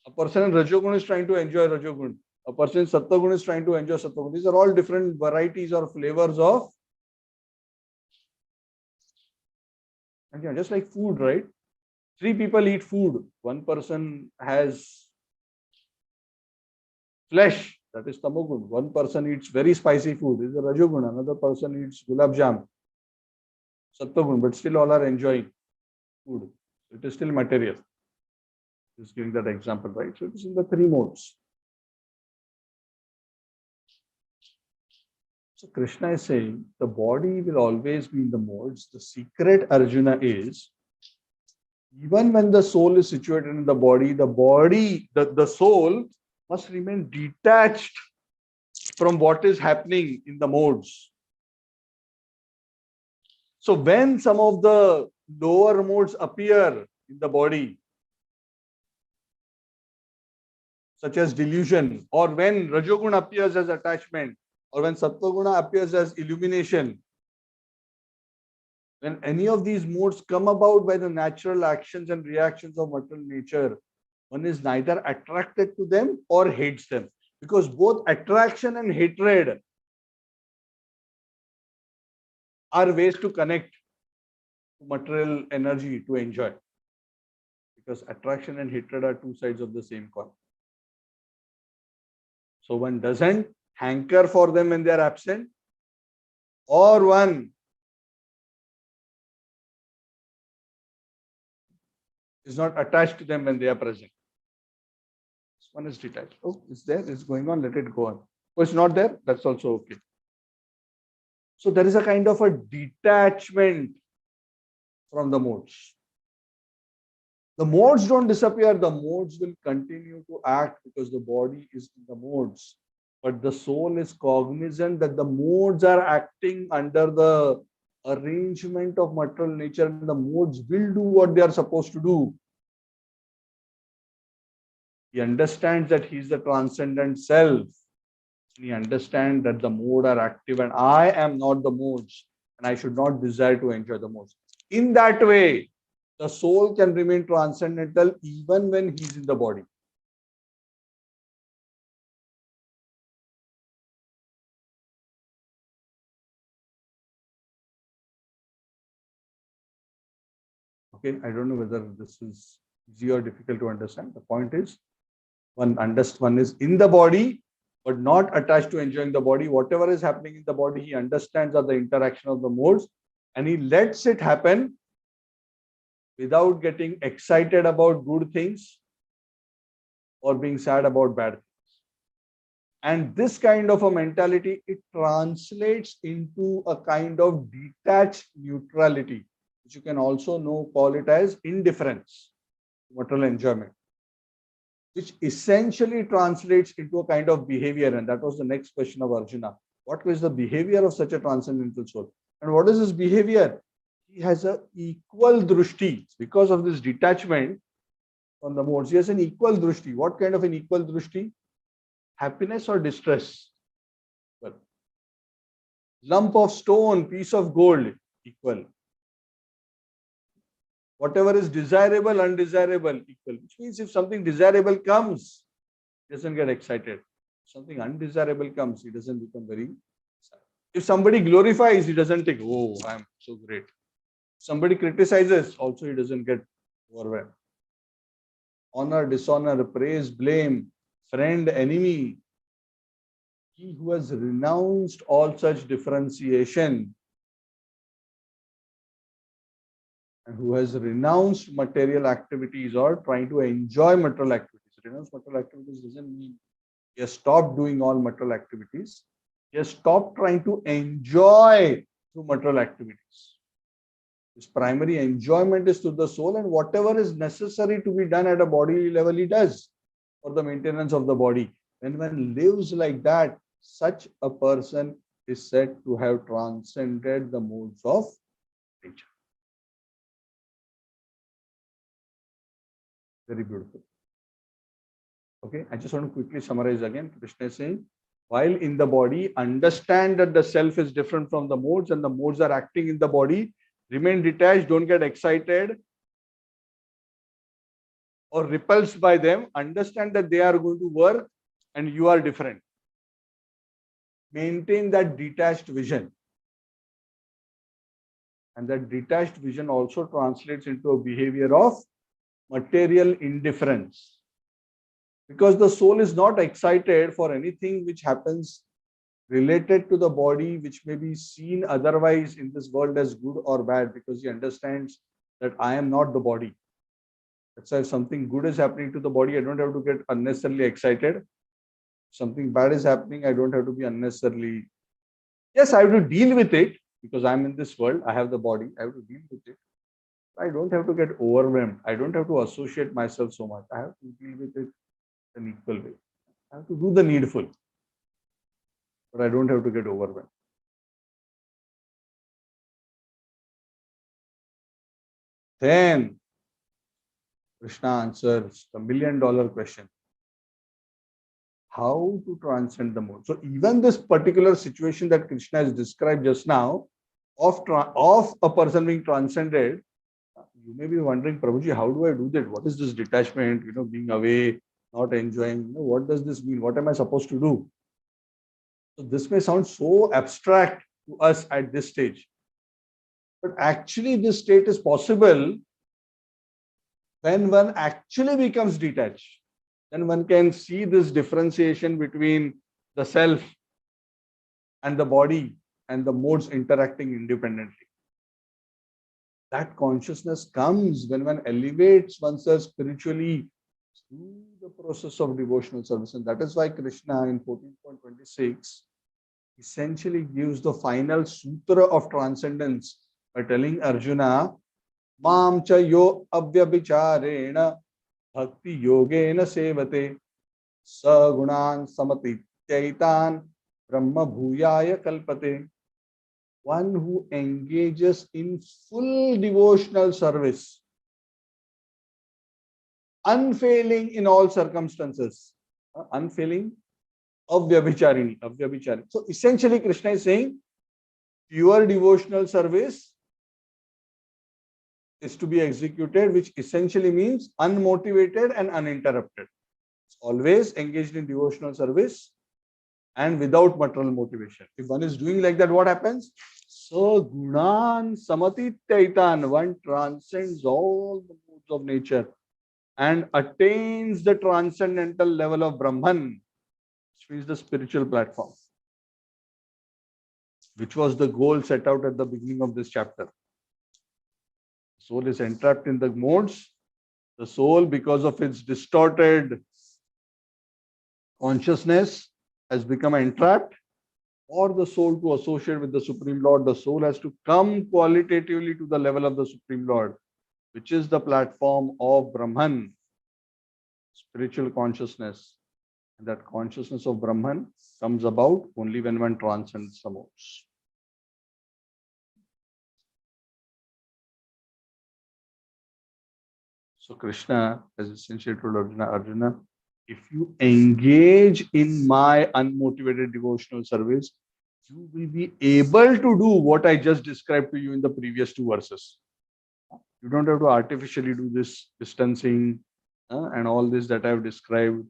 A person in Rajogun is trying to enjoy Rajogun. A person in Sattvagun is trying to enjoy Sattvagun. These are all different varieties or flavors of. And yeah, just like food, right? Three people eat food. One person has flesh, that is Tamogun. One person eats very spicy food, this is a Rajogun. Another person eats gulab jam, Sattvagun, but still all are enjoying food. It is still material. Just giving that example, right? So it is in the three modes. So Krishna is saying the body will always be in the modes. The secret, Arjuna, is even when the soul is situated in the body, the soul must remain detached from what is happening in the modes. So when some of the lower modes appear in the body, such as delusion, or when Rajoguna appears as attachment, or when Sattvaguna appears as illumination, when any of these modes come about by the natural actions and reactions of material nature, one is neither attracted to them or hates them, because both attraction and hatred are ways to connect to material energy to enjoy, because attraction and hatred are two sides of the same coin. So one doesn't hanker for them when they are absent, or one is not attached to them when they are present. One is detached. Oh, it's there, it's going on, let it go on. Oh, it's not there, that's also okay. So there is a kind of a detachment from the modes. The modes don't disappear, the modes will continue to act because the body is in the modes. But the soul is cognizant that the modes are acting under the arrangement of material nature, and the modes will do what they are supposed to do. He understands that he is the transcendent self. He understands that the modes are active and I am not the modes, and I should not desire to enjoy the modes. In that way, the soul can remain transcendental even when he is in the body. Okay, I don't know whether this is easy or difficult to understand. The point is, one is in the body, but not attached to enjoying the body. Whatever is happening in the body, he understands are the interaction of the modes, and he lets it happen without getting excited about good things or being sad about bad things. And this kind of a mentality, it translates into a kind of detached neutrality, which you can also call it as indifference, material enjoyment, which essentially translates into a kind of behavior. And that was the next question of Arjuna. What is the behavior of such a transcendental soul? And what is his behavior? He has an equal drushti. Because of this detachment on the modes, he has an equal drushti. What kind of an equal drushti? Happiness or distress? Well, lump of stone, piece of gold, equal. Whatever is desirable, undesirable, equal. Which means if something desirable comes, he doesn't get excited. If something undesirable comes, he doesn't become very excited. If somebody glorifies, he doesn't think, oh, I'm so great. If somebody criticizes, also he doesn't get overwhelmed. Honor, dishonor, praise, blame, friend, enemy. He who has renounced all such differentiation and who has renounced material activities or trying to enjoy material activities. Renounce material activities doesn't mean he has stopped doing all material activities. He has stopped trying to enjoy through material activities. His primary enjoyment is to the soul, and whatever is necessary to be done at a body level, he does for the maintenance of the body. When one lives like that, such a person is said to have transcended the modes of nature. Very beautiful. Okay, I just want to quickly summarize again. Krishna is saying, while in the body, understand that the self is different from the modes and the modes are acting in the body. Remain detached, don't get excited or repulsed by them. Understand that they are going to work and you are different. Maintain that detached vision. And that detached vision also translates into a behavior of material indifference. Because the soul is not excited for anything which happens related to the body, which may be seen otherwise in this world as good or bad, because he understands that I am not the body. That's why if something good is happening to the body, I don't have to get unnecessarily excited. If something bad is happening, I don't have to be unnecessarily. Yes, I have to deal with it because I'm in this world. I have the body. I have to deal with it. I don't have to get overwhelmed. I don't have to associate myself so much. I have to deal with it in an equal way. I have to do the needful, but I don't have to get overwhelmed. Then Krishna answers the $1,000,000 question. How to transcend the mode. So even this particular situation that Krishna has described just now of a person being transcended, you may be wondering, Prabhuji, how do I do that? What is this detachment, being away, not enjoying, what does this mean? What am I supposed to do? So this may sound so abstract to us at this stage, but actually this state is possible when one actually becomes detached. Then one can see this differentiation between the self and the body and the modes interacting independently. That consciousness comes when one elevates oneself spiritually through the process of devotional service. And that is why Krishna in 14.26 essentially gives the final sutra of transcendence by telling Arjuna, Mam cha yo avyabhicharena bhakti yogena sevate sagunan samatityaitan brahma bhuyaya kalpate. One who engages in full devotional service, unfailing in all circumstances, unfailing, avyabhicharini. So essentially Krishna is saying pure devotional service is to be executed, which essentially means unmotivated and uninterrupted. It's always engaged in devotional service and without material motivation. If one is doing like that, what happens? So gunan samatityaitan, one transcends all the modes of nature and attains the transcendental level of Brahman. which means the spiritual platform, which was the goal set out at the beginning of this chapter. Soul is entrapped in the modes. The soul, because of its distorted consciousness, has become entrapped. For the soul to associate with the Supreme Lord, the soul has to come qualitatively to the level of the Supreme Lord, which is the platform of Brahman, spiritual consciousness. And that consciousness of Brahman comes about only when one transcends the modes. So Krishna has essentially told Arjuna, if you engage in my unmotivated devotional service, you will be able to do what I just described to you in the previous two verses. You don't have to artificially do this distancing and all this that I have described.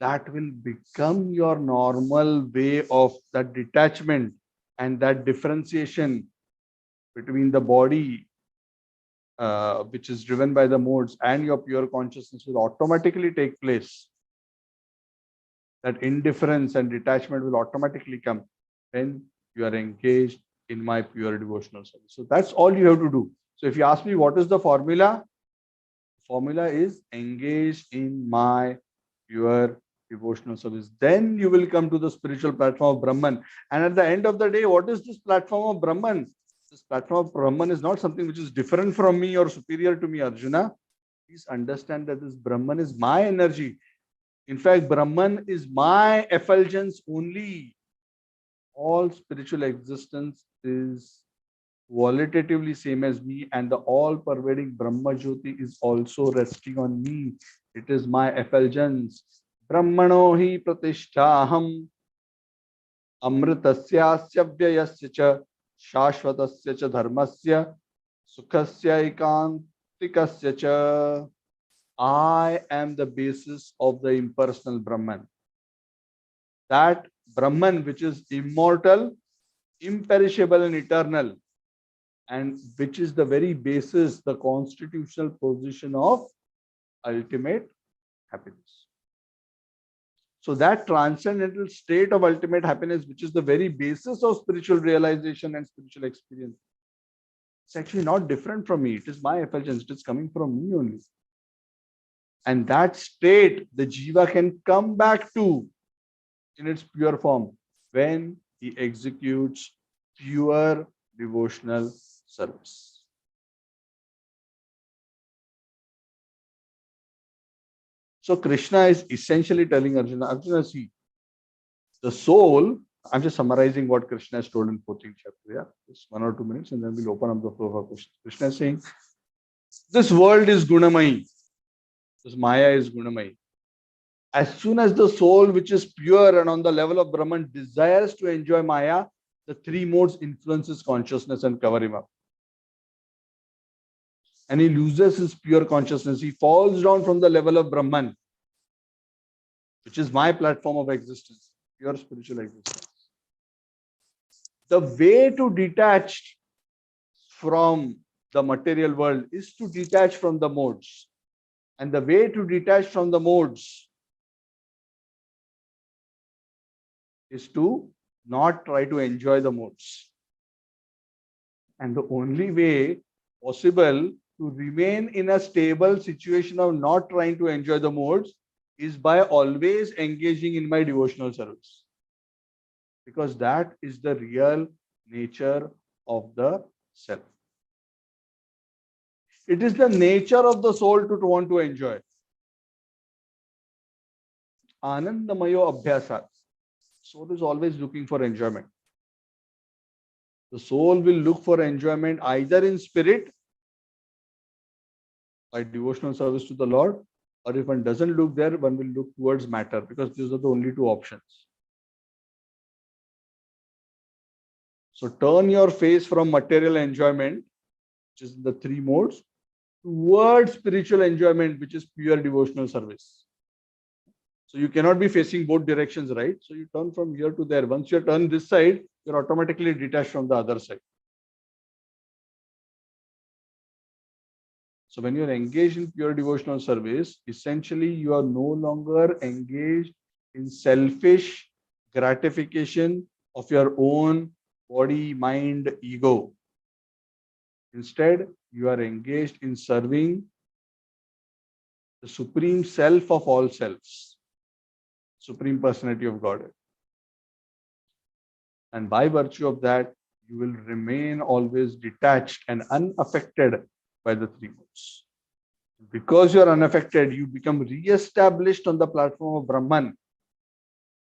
That will become your normal way of that detachment and that differentiation between the body, which is driven by the modes, and your pure consciousness will automatically take place. That indifference and detachment will automatically come when you are engaged in my pure devotional service. So that's all you have to do. So if you ask me what is the formula, formula is engage in my pure devotional service. Then you will come to the spiritual platform of Brahman. And at the end of the day, what is this platform of Brahman? This platform of Brahman is not something which is different from me or superior to me, Arjuna. Please understand that this Brahman is my energy. In fact, Brahman is my effulgence only. All spiritual existence is qualitatively same as me, and the all-pervading Brahma Jyoti is also resting on me. It is my effulgence. Brahmano hi pratishtaham amritasya vyayasya cha shashvatasya cha dharmasya sukhasya ikantikasya cha. I am the basis of the impersonal Brahman. That Brahman which is immortal, imperishable and eternal, and which is the very basis, the constitutional position of ultimate happiness. So that transcendental state of ultimate happiness, which is the very basis of spiritual realization and spiritual experience, it's actually not different from me. It is my effulgence. It is coming from me only. And that state, the jiva can come back to in its pure form when he executes pure devotional service. So Krishna is essentially telling Arjuna, see, the soul, I'm just summarizing what Krishna has told in 14th chapter. Yeah, just 1 or 2 minutes, and then we'll open up the floor for questions. Krishna is saying, this world is Gunamai. This Maya is Gunamai. As soon as the soul, which is pure and on the level of Brahman, desires to enjoy Maya, the three modes influences consciousness and cover him up. And he loses his pure consciousness. He falls down from the level of Brahman, which is my platform of existence, pure spiritual existence. The way to detach from the material world is to detach from the modes. And the way to detach from the modes is to not try to enjoy the modes. And the only way possible to remain in a stable situation of not trying to enjoy the modes is by always engaging in my devotional service. Because that is the real nature of the self. It is the nature of the soul to want to enjoy. Anandamayo abhyasat. Soul is always looking for enjoyment. The soul will look for enjoyment either in spirit, by devotional service to the Lord, or if one doesn't look there, one will look towards matter, because these are the only two options. So turn your face from material enjoyment, which is the three modes, towards spiritual enjoyment, which is pure devotional service. So you cannot be facing both directions, right? So you turn from here to there. Once you turn this side, you're automatically detached from the other side. So when you're engaged in pure devotional service, essentially you are no longer engaged in selfish gratification of your own body, mind, ego. Instead, you are engaged in serving the supreme self of all selves, supreme personality of God. And by virtue of that, you will remain always detached and unaffected by the three modes. Because you are unaffected, you become re-established on the platform of Brahman,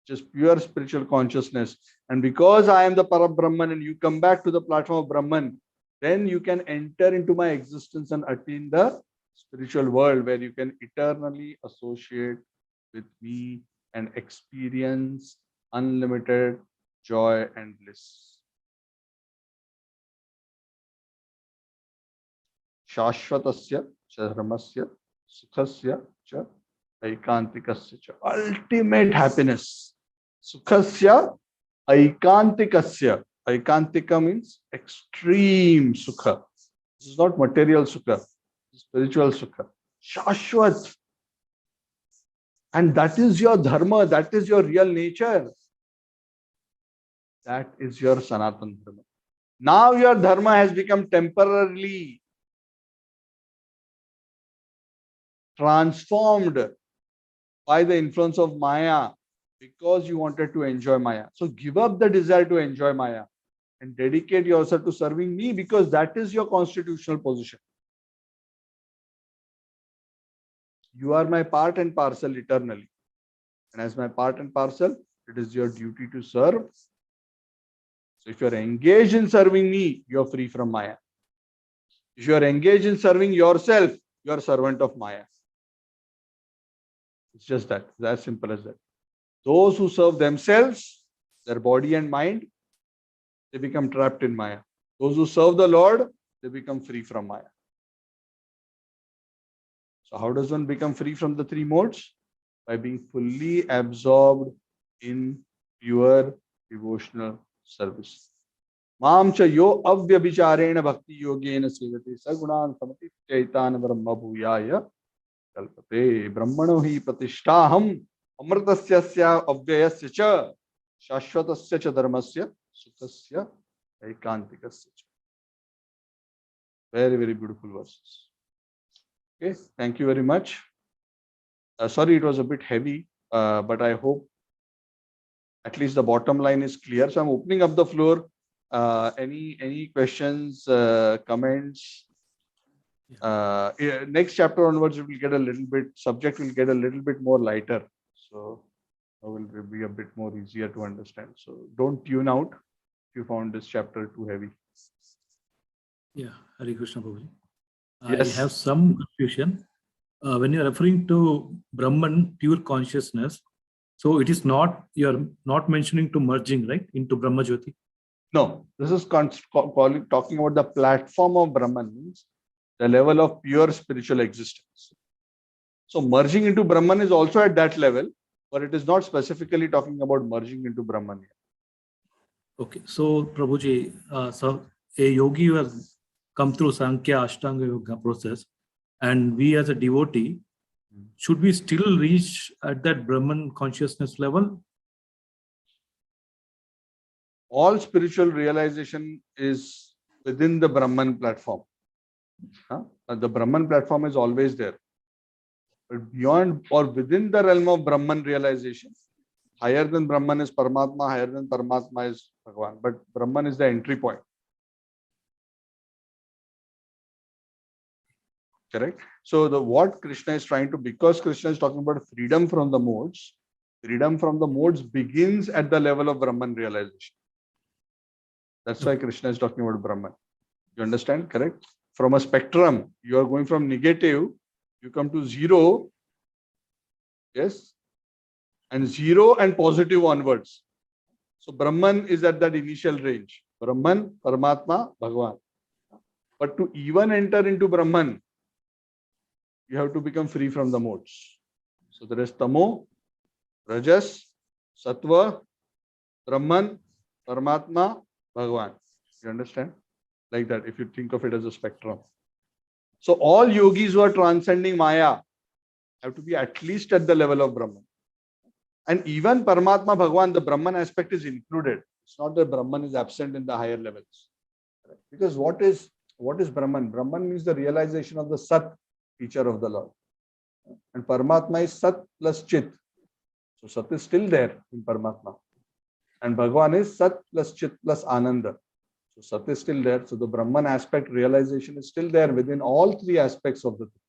which is pure spiritual consciousness. And because I am the Parabrahman and you come back to the platform of Brahman, then you can enter into my existence and attain the spiritual world where you can eternally associate with me and experience unlimited joy and bliss. Shashvatasya dharmasya sukhasya cha aikantikasya cha. Ultimate happiness. Sukhasya aikantikasya. Aikantika means extreme sukha. This is not material sukha. This is spiritual sukha. Shashvat. And that is your dharma. That is your real nature. That is your Sanatan Dharma. Now your dharma has become temporarily transformed by the influence of Maya because you wanted to enjoy Maya. So give up the desire to enjoy Maya and dedicate yourself to serving me because that is your constitutional position. You are my part and parcel eternally. And as my part and parcel, it is your duty to serve. So if you are engaged in serving me, you are free from Maya. If you are engaged in serving yourself, you are a servant of Maya. It's just that. It's as simple as that. Those who serve themselves, their body and mind, they become trapped in Maya. Those who serve the Lord, they become free from Maya. So how does one become free from the three modes? By being fully absorbed in pure devotional service. Mam cha yo avyabhicharena bhakti yogena sevate sagunan samati chaitanya brahma bhuyaya kalpate brahmano hi pratishtaham amritasya avyayasya cha shashvatasya cha dharmasya sukhasya aikantikasya cha. Very, very beautiful verses. Okay, thank you very much. Sorry, it was a bit heavy, but I hope at least the bottom line is clear. So I'm opening up the floor. Any questions, comments? Next chapter onwards, it will get a little bit, subject will get a little bit more lighter. So it will be a bit more easier to understand. So don't tune out if you found this chapter too heavy. Yeah, Hare Krishna Prabhuji. Yes. I have some confusion. When you're referring to Brahman, pure consciousness, so it is not, you're not mentioning to merging, right, into Brahma Jyoti? No, this is talking about the platform of Brahman, means the level of pure spiritual existence. So merging into Brahman is also at that level, but it is not specifically talking about merging into Brahman here. Okay, so Prabhuji, so a yogi who has come through Sankhya Ashtanga Yoga process, and we as a devotee, should we still reach at that Brahman consciousness level? All spiritual realization is within the Brahman platform. The Brahman platform is always there. But beyond or within the realm of Brahman realization, higher than Brahman is Paramatma, higher than Paramatma is Bhagavan. But Brahman is the entry point. Correct? So what Krishna is trying to, because Krishna is talking about freedom from the modes begins at the level of Brahman realization. That's why Krishna is talking about Brahman. You understand? Correct? From a spectrum, you are going from negative, you come to zero, yes, and zero and positive onwards. So Brahman is at that initial range. Brahman, Paramatma, Bhagavan. But to even enter into Brahman, you have to become free from the modes. So there is Tamo, Rajas, Sattva, Brahman, Paramatma, Bhagavan. You understand? Like that, if you think of it as a spectrum. So all yogis who are transcending Maya have to be at least at the level of Brahman. And even Paramatma Bhagwan, the Brahman aspect is included. It's not that Brahman is absent in the higher levels. Because what is Brahman? Brahman means the realization of the Sat feature of the Lord. And Paramatma is Sat plus Chit. So Sat is still there in Paramatma. And Bhagwan is Sat plus Chit plus Ananda. So Sat is still there. So the Brahman aspect realization is still there within all three aspects of the thing.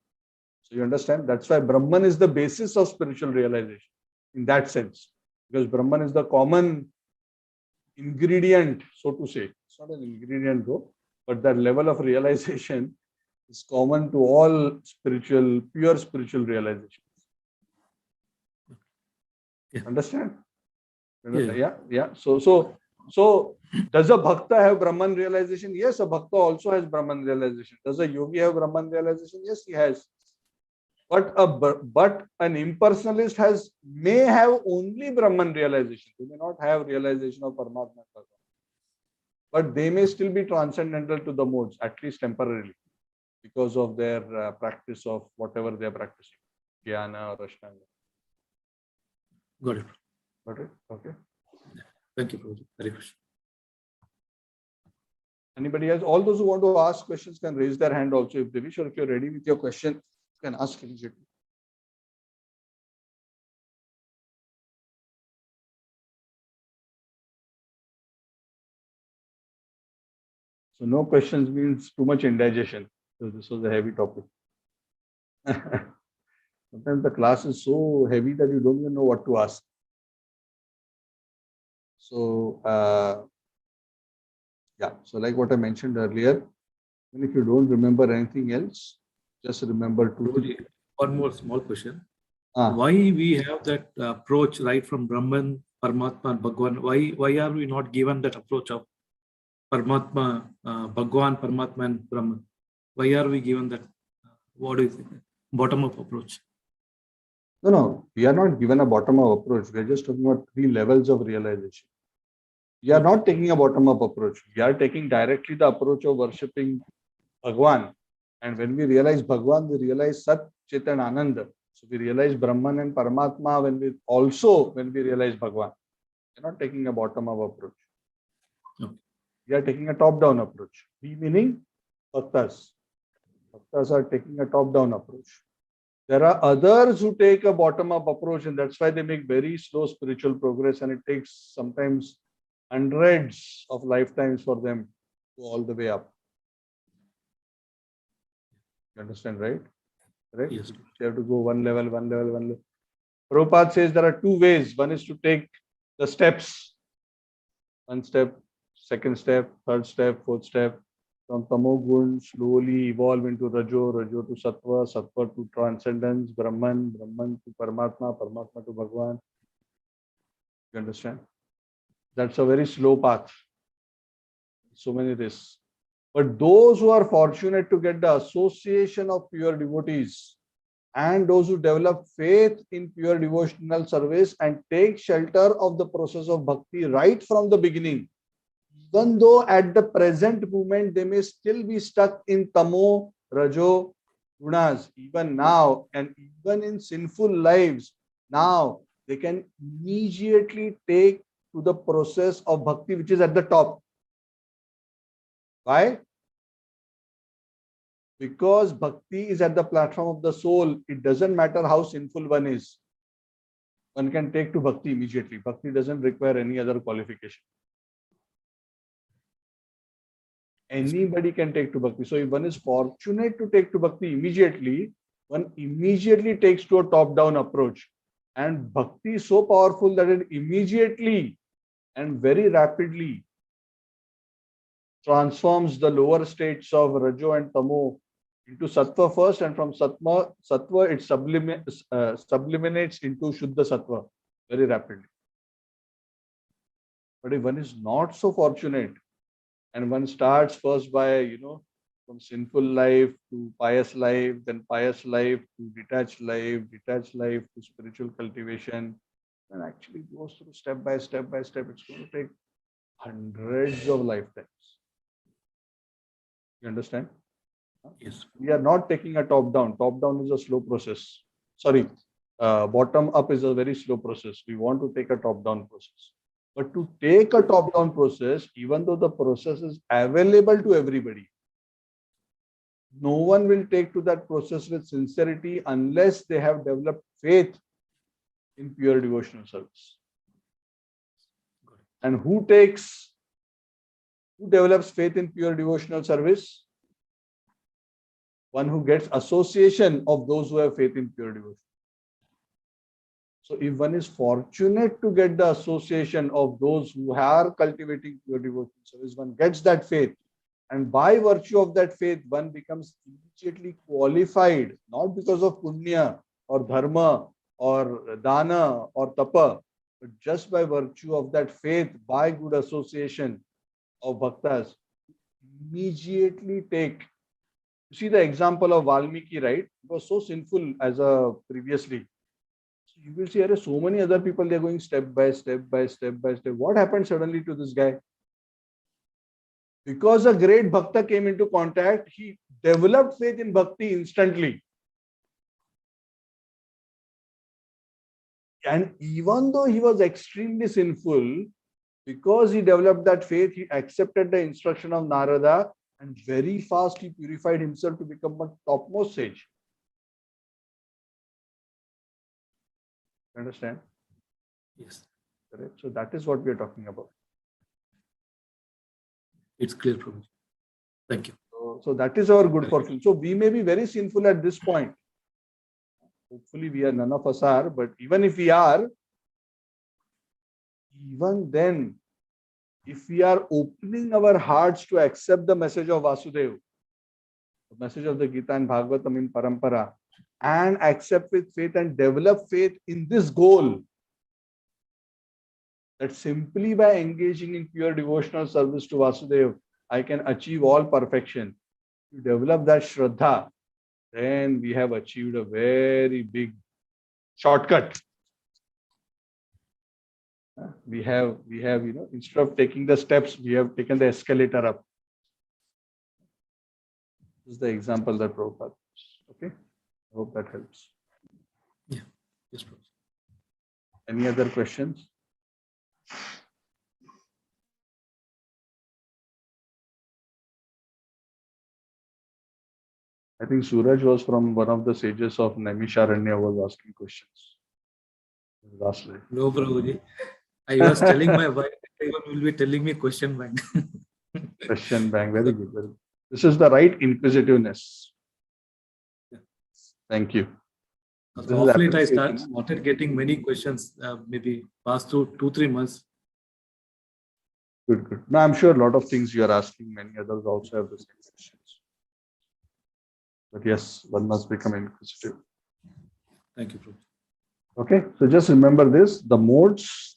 So you understand? That's why Brahman is the basis of spiritual realization in that sense. Because Brahman is the common ingredient, so to say. It's not an ingredient though, but that level of realization is common to all spiritual, pure spiritual realization. Yeah. Understand? Yeah. Yeah. So does a bhakta have Brahman realization? Yes, a bhakta also has Brahman realization. Does a yogi have Brahman realization? Yes, he has. But an impersonalist may have only Brahman realization. They may not have realization of Paramatma. But they may still be transcendental to the modes, at least temporarily, because of their practice of whatever they are practicing, Jnana or Ashtanga. Got it. Got it? Okay. Thank you, Prabhuji. Hare Krishna. Anybody else? All those who want to ask questions can raise their hand also if they wish, or if you're ready with your question, you can ask immediately. So no questions means too much indigestion. So this was a heavy topic. Sometimes the class is so heavy that you don't even know what to ask. So yeah, so like what I mentioned earlier, even if you don't remember anything else, just remember two things. Prabhuji, one more small question. Ah, Why we have that approach right from Brahman, Paramatma, and Bhagwan? Why are we not given that approach of Paramatma, Bhagwan, Paramatma, and Brahman? Why are we given that? What is it? Bottom-up approach? no, we are not given a bottom-up approach. We are just talking about three levels of realization. We are not taking a bottom-up approach. We are taking directly the approach of worshipping Bhagwan. And when we realize Bhagwan, we realize Sat, Chit, and Ananda. So we realize Brahman and Paramatma when we realize Bhagwan. We are not taking a bottom-up approach. Okay. We are taking a top-down approach. We meaning Bhaktas. Bhaktas are taking a top-down approach. There are others who take a bottom-up approach, and that's why they make very slow spiritual progress, and it takes sometimes hundreds of lifetimes for them to go all the way up. You understand, right? Right? Yes. You have to go one level. Prabhupada says there are two ways. One is to take the steps. One step, second step, third step, fourth step. From Tamogun, slowly evolve into Rajo to Sattva, Sattva to transcendence, Brahman to Paramatma, Paramatma to Bhagwan. You understand? That's a very slow path. So many risks. But those who are fortunate to get the association of pure devotees and those who develop faith in pure devotional service and take shelter of the process of bhakti right from the beginning, even though at the present moment they may still be stuck in tamo, rajo, gunas, even now, and even in sinful lives, now they can immediately take to the process of bhakti, which is at the top. Why? Because bhakti is at the platform of the soul. It doesn't matter how sinful one is. One can take to bhakti immediately. Bhakti doesn't require any other qualification. Anybody can take to bhakti. So if one is fortunate to take to bhakti immediately, one immediately takes to a top-down approach. And bhakti is so powerful that it immediately and very rapidly transforms the lower states of Rajo and Tamo into Sattva first, and from Sattva it sublimates into Shuddha Sattva very rapidly. But if one is not so fortunate, and one starts first by, from sinful life to pious life, then pious life to detached life to spiritual cultivation, and actually goes through step by step, it's going to take hundreds of lifetimes. You understand? Yes. We are not taking a top down. Top down is a slow process. Sorry, bottom up is a very slow process. We want to take a top down process. But to take a top down process, even though the process is available to everybody, no one will take to that process with sincerity unless they have developed faith in pure devotional service. And who develops faith in pure devotional service? One who gets association of those who have faith in pure devotion. So if one is fortunate to get the association of those who are cultivating pure devotional service, one gets that faith. And by virtue of that faith, one becomes immediately qualified, not because of punya or dharma or dana or tapa, but just by virtue of that faith, by good association of bhaktas, immediately take. You see the example of Valmiki, right? It was so sinful as a previously. So you will see, so many other people, they're going step by step by step by step. What happened suddenly to this guy? Because a great bhakta came into contact, he developed faith in bhakti instantly. And even though he was extremely sinful, because he developed that faith, he accepted the instruction of Narada and very fast he purified himself to become a topmost sage. Understand? Yes. Correct. So that is what we are talking about. It's clear, Prabhuji. Thank you. So that is our good fortune. So we may be very sinful at this point. Hopefully we are, none of us are, but even if we are, even then, if we are opening our hearts to accept the message of Vasudeva, the message of the Gita and Bhagavatam in Parampara, and accept with faith and develop faith in this goal, that simply by engaging in pure devotional service to Vasudeva, I can achieve all perfection. To develop that Shraddha, then we have achieved a very big shortcut. We have, instead of taking the steps, we have taken the escalator up. This is the example that Prabhupada gives. Okay? I hope that helps. Yeah. Yes, Prabhuji. Any other questions? I think Suraj was from one of the sages of Naimisharanya was asking questions. Lastly. No, Prabhuji. I was telling my wife, everyone will be telling me question bank. Question bank. Very good. Very good. This is the right inquisitiveness. Thank you. So of late, I started getting many questions, maybe past 2-3 months. Good, good. No, I'm sure a lot of things you are asking, many others also have the same questions. But yes, one must become inquisitive. Thank you, Prabhuji. Okay, so just remember this, the modes,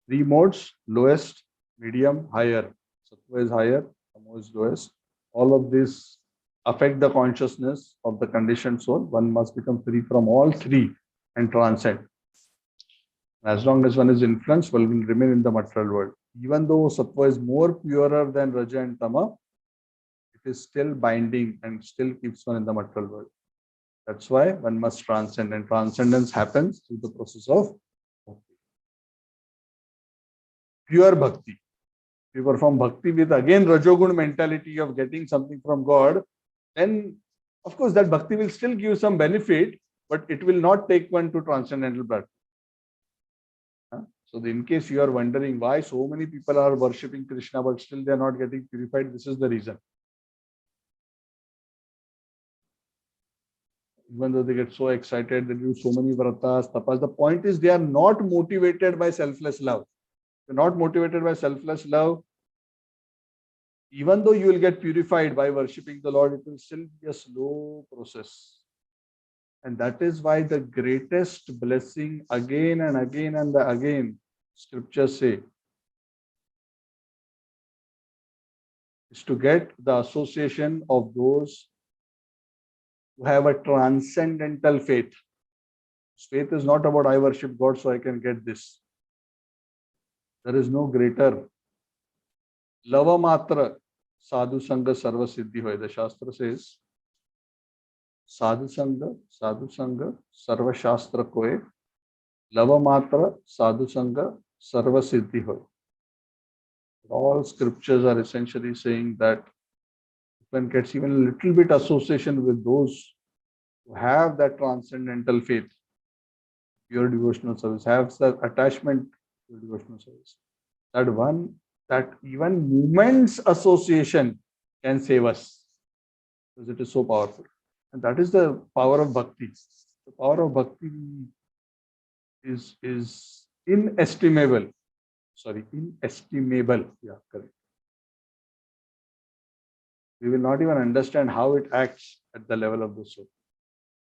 3 modes, lowest, medium, higher. Sattva is higher, Tamo is lowest. All of these affect the consciousness of the conditioned soul. One must become free from all 3 and transcend. As long as one is influenced, one will remain in the material world. Even though Sattva is more purer than Raja and Tama, it is still binding and still keeps one in the material world. That's why one must transcend, and transcendence happens through the process of pure bhakti. If you perform bhakti with again Rajogun mentality of getting something from God, then of course that bhakti will still give some benefit, but it will not take one to transcendental practice. So in case you are wondering why so many people are worshipping Krishna but still they are not getting purified, this is the reason. Even though they get so excited, they do so many vratas, tapas. The point is they are not motivated by selfless love. If you're not motivated by selfless love, even though you will get purified by worshipping the Lord, it will still be a slow process. And that is why the greatest blessing again and again and again, scriptures say, is to get the association of those who have a transcendental faith. Faith is not about I worship God so I can get this. There is no greater. Lava matra sadhu sangha sarva siddhi hoy. The Shastra says, sadhu sanga, sarva shastra koe, lava matra, sadhu sanga, sarva siddhi hoy. All scriptures are essentially saying that one gets even a little bit association with those who have that transcendental faith, pure devotional service, have that attachment to devotional service. That even moments association can save us because it is so powerful. And that is the power of bhakti. The power of bhakti is inestimable. Sorry, inestimable. Yeah, correct. We will not even understand how it acts at the level of the soul,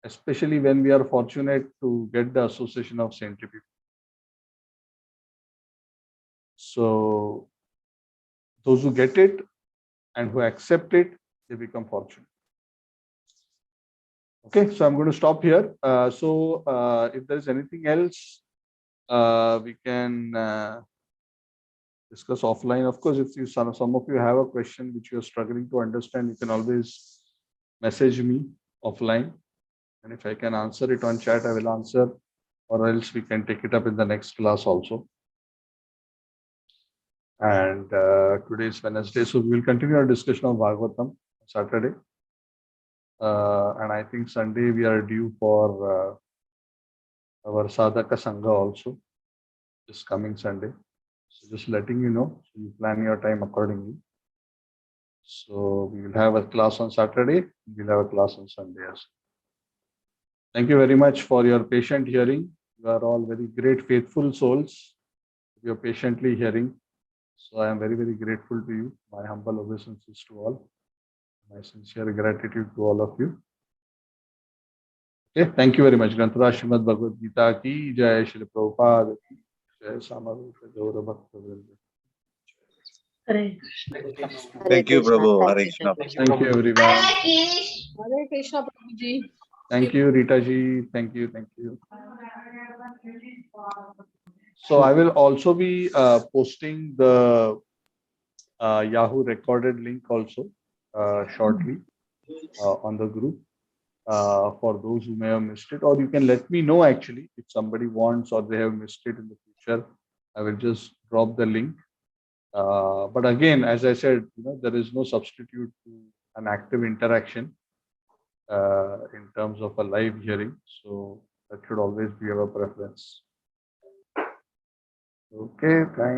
especially when we are fortunate to get the association of saintly people. So those who get it and who accept it, they become fortunate. Okay, so I'm going to stop here. If there is anything else, we can discuss offline. Of course, if some of you have a question which you are struggling to understand, you can always message me offline. And if I can answer it on chat, I will answer, or else we can take it up in the next class also. And today is Wednesday, so we will continue our discussion of Bhagavatam Saturday. And I think Sunday we are due for our Sadhaka Sangha also, this coming Sunday. So just letting you know, so you plan your time accordingly. So we will have a class on Saturday, we will have a class on Sunday as well. Thank you very much for your patient hearing. You are all very great, faithful souls. You are patiently hearing. So I am very, very grateful to you. My humble obeisances to all. My sincere gratitude to all of you. Okay, thank you very much. Granthara Srimad Bhagavad Gita ki Jai, Shri Prabhupada ki Jai, Samarika Gaura Bhakta Vrinda. Hare Krishna. Thank you, Prabhu. Hare Krishna. Krishna. Thank you, everyone. Hare Krishna, Prabhuji. Thank you, Rita ji. Thank you. Thank you. So I will also be posting the Yahoo recorded link also shortly on the group for those who may have missed it, or you can let me know actually if somebody wants or they have missed it in the future. I will just drop the link. But again, as I said, there is no substitute to an active interaction in terms of a live hearing. So that should always be our preference. Okay, thanks.